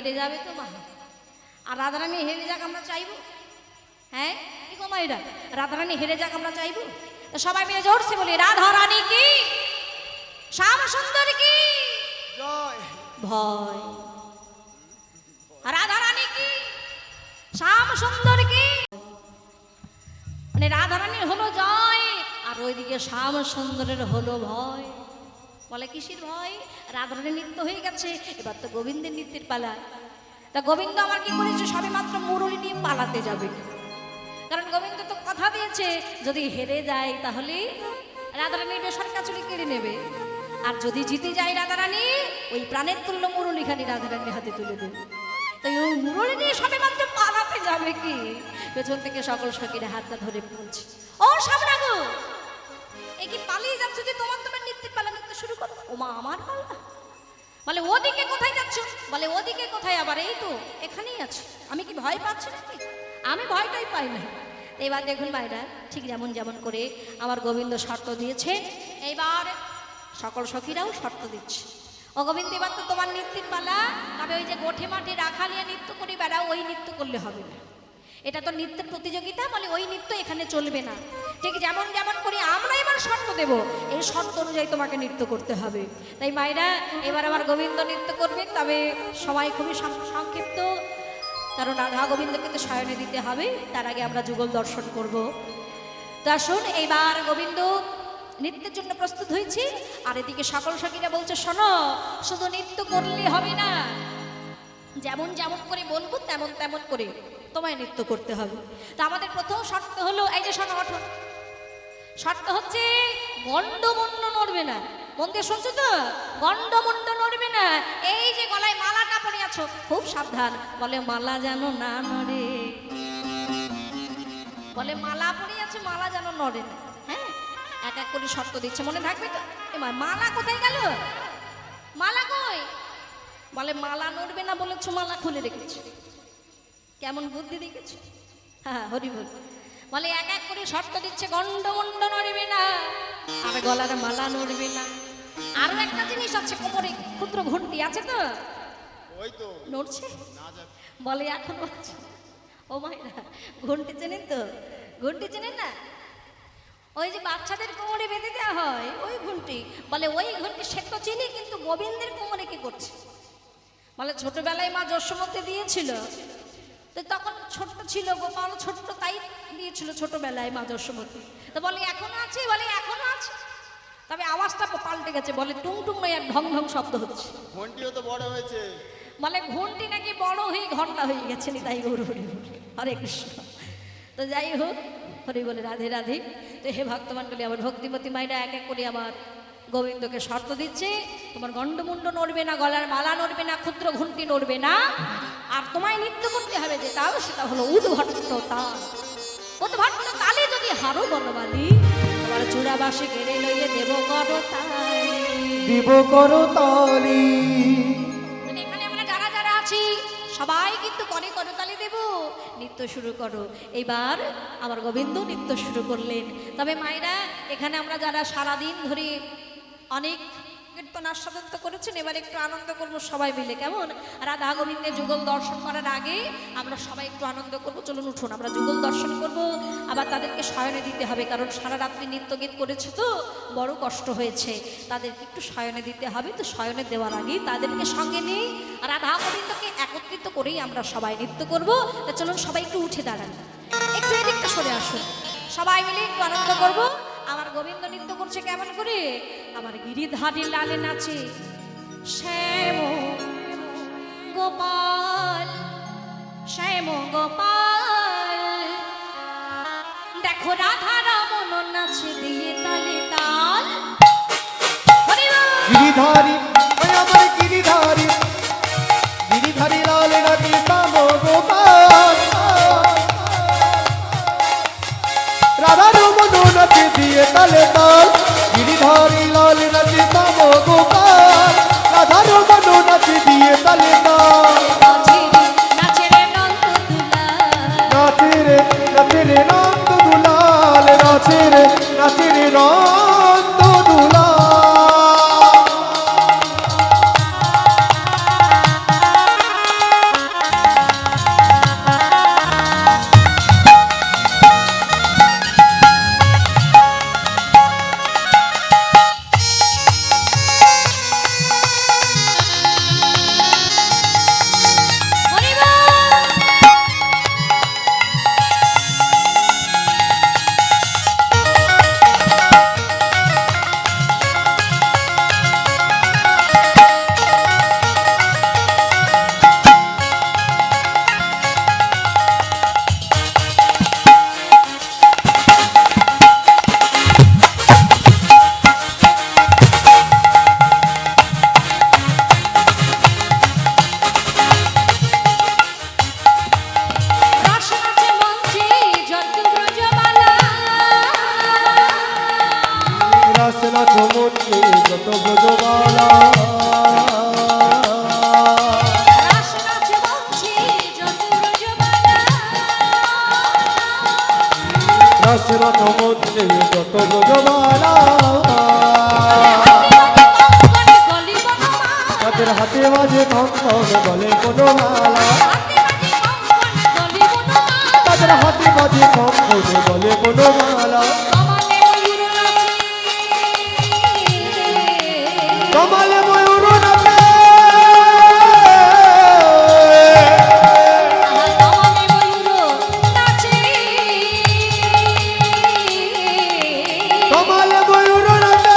হেরে যাবে তো মা, আর রাধারানী হেরে যাক আমরা চাইবো? হ্যাঁ কি গো মায়েরা, রাধারানী হেরে যাক আমরা চাইবো? তো সবাই মিলে জোরসে বলি রাধারানী কি, শ্যাম সুন্দর কি, জয়। ভয়। রাধারানী কি, শ্যাম সুন্দর কি, মানে রাধারানীর হলো জয় আর ওইদিকে শ্যাম সুন্দরের হলো ভয়। বলে কিসের ভয়? রাধারানীর নৃত্য হয়ে গেছে, এবার তো গোবিন্দের নৃত্যের পালা। তা গোবিন্দ আমার কি করেছে, সবে মাত্র মুরলি নিয়ে পালাতে যাবে, কারণ গোবিন্দ তো কথা দিয়েছে যদি হেরে যায় তাহলে রাধারানী সরকাচুরি কেড়ে নেবে, আর যদি জিতে যায় রাধারানী ওই প্রাণের তুল্য মুরলিখানি রাধারানীর হাতে তুলে দেবে। তাই ওই মুরলি নিয়ে সবে মাত্র পালাতে যাবে কি, পেছন থেকে সকল সখীরা হাতটা ধরে বলছে, ও সামনা গো, এ কি পালিয়ে যাচ্ছে যে তোমার তোমার নৃত্যের পালা নৃত্য শুরু করো? ও মা আমার পালা? বলে ওদিকে কোথায় যাচ্ছ? বলে ওদিকে কোথায় আবার, এই তো এখানেই আছে। আমি কি ভয় পাচ্ছি নাকি? আমি ভয়টাই পাই না। এবার দেখুন ভাইরা, ঠিক যেমন যেমন করে আমার গোবিন্দ শর্ত দিয়েছে, এইবার সকল সখীরাও শর্ত দিচ্ছে, ও গোবিন্দ এবার তো তোমার নৃত্যের পালা, তবে ওই যে গোঠে মাঠে রাখা নিয়ে নৃত্য করে বেড়াও ওই নৃত্য করলে হবে না, এটা তো নৃত্যের প্রতিযোগিতা, বলে ওই নৃত্য এখানে চলবে না। ঠিক যেমন যেমন করে আমরা এবার শর্ত দেব, এই শর্ত অনুযায়ী তোমাকে নৃত্য করতে হবে। তাই মায়েরা এবার আমার গোবিন্দ নৃত্য করবে, তবে সময় খুবই সংক্ষিপ্ত, কারণ রাধা গোবিন্দকে তো শয়নে দিতে হবে, তার আগে আমরা যুগল দর্শন করব। তো আসুন এইবার গোবিন্দ নৃত্যের জন্য প্রস্তুত হয়েছি, আর এদিকে সকল সখীরা বলছে শোনো, শুধু নৃত্য করলে হবে না, যেমন যেমন করে বলবো তেমন তেমন করে তোমায় নৃত্য করতে হবে। তা আমাদের প্রথম শর্ত হলো, এই যে শোনো ওঠো, শর্ত হচ্ছে গন্ডমুণ্ড নড়বে না। মন দিয়ে শুনছো তো? গন্ডমুণ্ড নড়বে না। এই যে গলায় মালাটা পরে আছো, খুব সাবধান, বলে মালা যেন না নড়ে, বলে মালা পরে আছে, মালা যেন নড়ে না। হ্যাঁ, এক এক করে শর্ত দিচ্ছে, মনে থাকবে তো? মালা কোথায় গেল? মালা কই? বলে মালা নড়বে না বলেছো, মালা খুলে রেখেছো। কেমন বুদ্ধি দেখেছো? হ্যাঁ হরি বল। বলে এক এক করে শর্ত দিচ্ছে, গন্ডমুণ্ড নড়বে না, আর গলার মালা নড়বে না। আরো একটা জিনিস আছে, কোমরে ক্ষুদ্র ঘন্টি আছে তো, ওই তো নড়ছে? না যাবে। বলে এখন আছে। ও মায়েরা, ঘন্টি চেনেন তো? ঘন্টি চেনেন না? ওই যে বাচ্চাদের কোমরে বেঁধে দেওয়া হয় ওই ঘন্টি, বলে ওই ঘন্টি সে তো চিনি, কিন্তু গোবিন্দের কোমরে কি করছে? বলে ছোটবেলায় মা যশোমতি দিয়েছিল, তো তখন ছোট্ট ছিল গোপাল, ছোট্ট তাই দিয়েছিল ছোটবেলায় মা যশোমতি। তো বলে এখনো আছে? বলে এখনো আছে, তবে আওয়াজটা পাল্টে গেছে, বলে টুং টুং নয়, এক ঢং ঢং শব্দ হচ্ছে। ঘন্টিও তো বড় হয়েছে। বলে ঘন্টি নাকি বড় হয়ে ঘন্টা হয়ে গেছে, নি তাই গৌর হরি বল, হরে কৃষ্ণ। তো যাই হোক, হরি বলে রাধে রাধে। তো হে ভক্তমান বলি, আমার ভক্তিমতী মায়েরা এক এক করে আমার গোবিন্দকে শর্ত দিচ্ছে, তোমার গন্ডমুণ্ড নড়বে না, গলার মালা নড়বে না, ক্ষুদ্র ঘন্টি নড়বে না, আর তোমায় নৃত্য করতে হবে যে তাও, সেটা হলো উদ্ভট্ট তাল। উদ্ভট্ট তালে যদি হারো বনবালি, তোমার চূড়াবাসে কেড়ে লইয়ে দেব করো তালি, দিব করো তালি। এখানে আমরা যারা যারা আছি সবাই কিন্তু করে করতালি দেব, নৃত্য শুরু করো। এইবার আমার গোবিন্দ নৃত্য শুরু করলেন। তবে মায়েরা, এখানে আমরা যারা সারাদিন ধরে অনেক কীর্তন আস্বাদন তো করেছেন, এবার একটু আনন্দ করবো সবাই মিলে, কেমন? রাধা গোবিন্দের যুগল দর্শন করার আগে আমরা সবাই একটু আনন্দ করবো। চলুন উঠুন, আমরা যুগল দর্শন করব, আবার তাদেরকে শয়নে দিতে হবে, কারণ সারা রাত্রি নৃত্য গীত করেছে তো বড় কষ্ট হয়েছে, তাদেরকে একটু শয়নে দিতে হবে। তো শয়নে দেওয়ার আগেই তাদেরকে সঙ্গে নিয়ে রাধা গোবিন্দকে একত্রিত করেই আমরা সবাই নৃত্য করব। তা চলুন সবাই একটু উঠে দাঁড়ান, একটু এদিকটা সরে আসুন, সবাই মিলে একটু আনন্দ করব। আমার গোবিন্দ নৃত্য করছে কেমন করে? আমার গিরিধারী লালে নাচে শ্যাম গোপাল, শ্যাম গোপাল, দেখো রাধা রমন নাচে দিয়ে তালে তাল। গিরিধারী, ওই আমার গিরিধারী, গিরিধারী লাল নাকি শ্যাম গোপাল, রাধা রমন নাচে দিয়ে তালে তাল। গিরিধারী লাল নাচে শ্যাম গোপাল, রাধা রমন নাচে দিয়ে তালে তাল। নাচে রে নন্দ দুলাল, নাচে রে নন্দ দুলাল, নাচে রে নন্দ দুলাল। রাস নাচ মঞ্চে যত ব্রজমালা রাসরত মধ্যে যত ব্রজমালা তাদের হাতে মাঝে কঙ্কন বলে কোনো মালা তাদের হাতে মাঝে কঙ্কন বলে কোনো মালা কমালে ময়ূর নাচে কমালে ময়ূর নাচে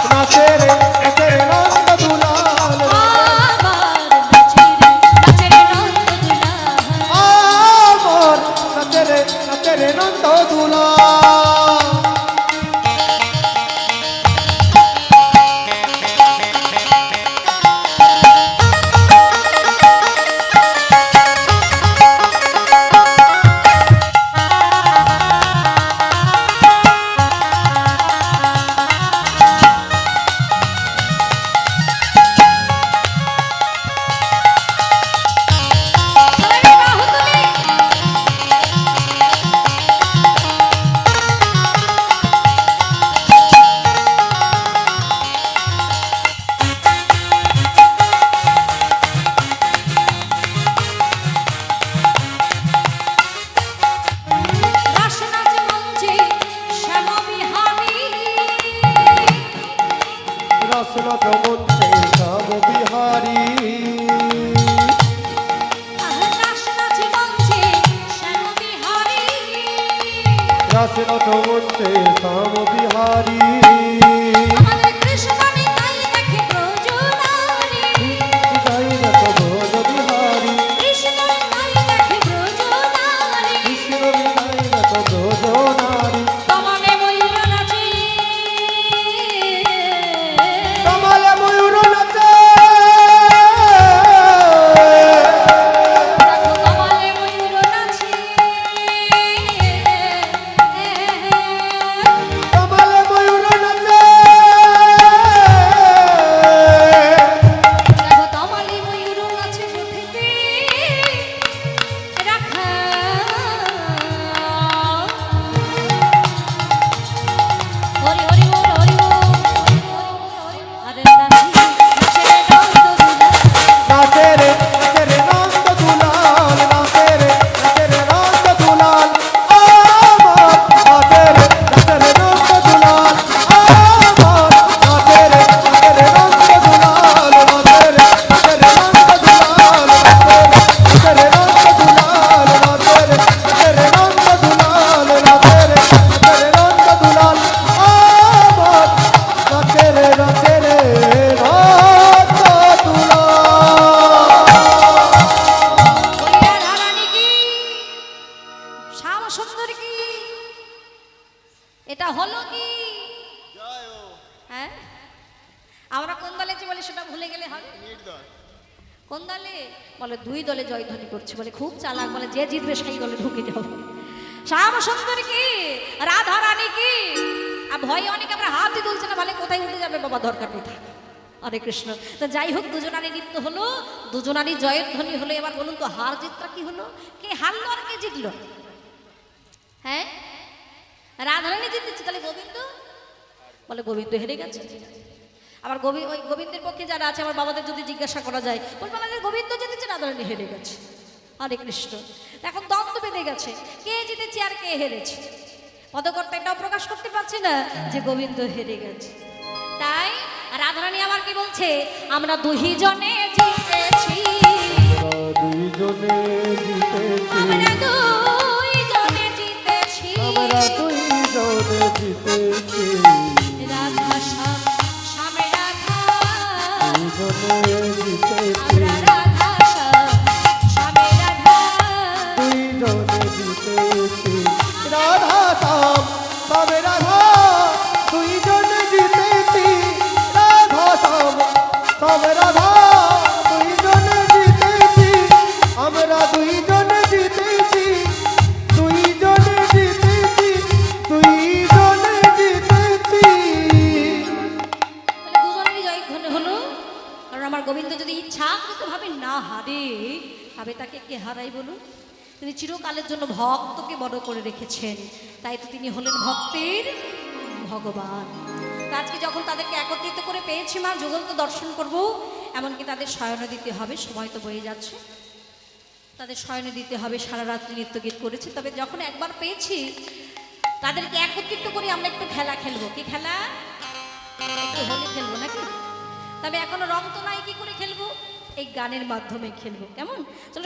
নাচে রে নাচে রে নন্দ দুলাল আমার নাচে রে নন্দ দুলাল রাসরত মধ্যে শ্যাম বিহারী রাসরত মধ্যে শ্যাম বিহারী যাই রত ভোজ বিহারী কৃষ্ণ বিনাই রত ভোজ নারী কমালে ময়ূর নাচে কমালে ময়ূর নাচে নাচে রে নন্দ দুলাল নাচে রে নন্দ দুলাল আমার নাচে রে নন্দ দুলাল আমার নাচে রে নন্দ দুলাল নাচে রে নন্দ দুলাল নাচে রে নন্দ দুলাল নাচে রে নন্দ দুলাল নাচে রে নন্দ দুলাল আমার নাচে রে নন্দ এটা হলো কি হ্যাঁ আমরা কোন দলে আছি বলে সেটা ভুলে গেলে হবে কোন দলে বলে দুই দলে জয়ধ্বনি করছে বলে খুব চালাক বলে যে জিতবে সেই দলে ঢুকে যাবো শ্যাম সুন্দর কি রাধা রানী কি আর ভয়ে অনেকে আমরা হাতই তুলছে না বলে কোথায় উঠে যাবে বাবা দরকার নেই থাক হরে কৃষ্ণ তো যাই হোক দুজনারই নৃত্য হলো দুজনারই জয়ের ধ্বনি হলো এবার বলুন তো হার জিতটা কি হলো কে হারলো আর কে জিতলো হ্যাঁ রাধারানী জিতেছে তাহলে গোবিন্দ বলে গোবিন্দ হেরে গেছে আবার ওই গোবিন্দের পক্ষে যারা আছে আমার বাবাদের যদি জিজ্ঞাসা করা যায় বলবো আমাদের গোবিন্দ জিতেছে রাধারানী হেরে গেছে হরে কৃষ্ণ এখন দ্বন্দ্ব বেঁধে গেছে কে জিতেছে আর কে হেরেছে পদকর্তা এটাও প্রকাশ করতে পারছে না যে গোবিন্দ হেরে গেছে তাই রাধারানী আবার কি বলছে আমরা দুইজনে জিতেছি আমরা দুইজনে জিতেছি রাধা শ্যাম শ্যামে রাধা আমরা রাধা শ্যাম শ্যামে রাধা রাধা শ্যাম শ্যামে রাধা পাবে তবে তাকে কে হারাই বলুন? তিনি চিরকালের জন্য ভক্তকে বড় করে রেখেছেন, তাই তো তিনি হলেন ভক্তের ভগবান। তা আজকে যখন তাদেরকে একত্রিত করে পেয়েছি মা, যুগল তো দর্শন করব, এমনকি তাদের শয়ন দিতে হবে, সময় তো বয়ে যাচ্ছে, তাদের শয়নে দিতে হবে। সারা রাত্রি নৃত্য গীত করেছি, তবে যখন একবার পেয়েছি তাদেরকে একত্রিত করে আমরা একটু খেলা খেলবো। কি খেলা? একটু হোলি খেলবো নাকি? তবে এখনো রং তো নাই, কি করে খেলবো? এই গানের মাধ্যমে খেলবো, কেমন? চলো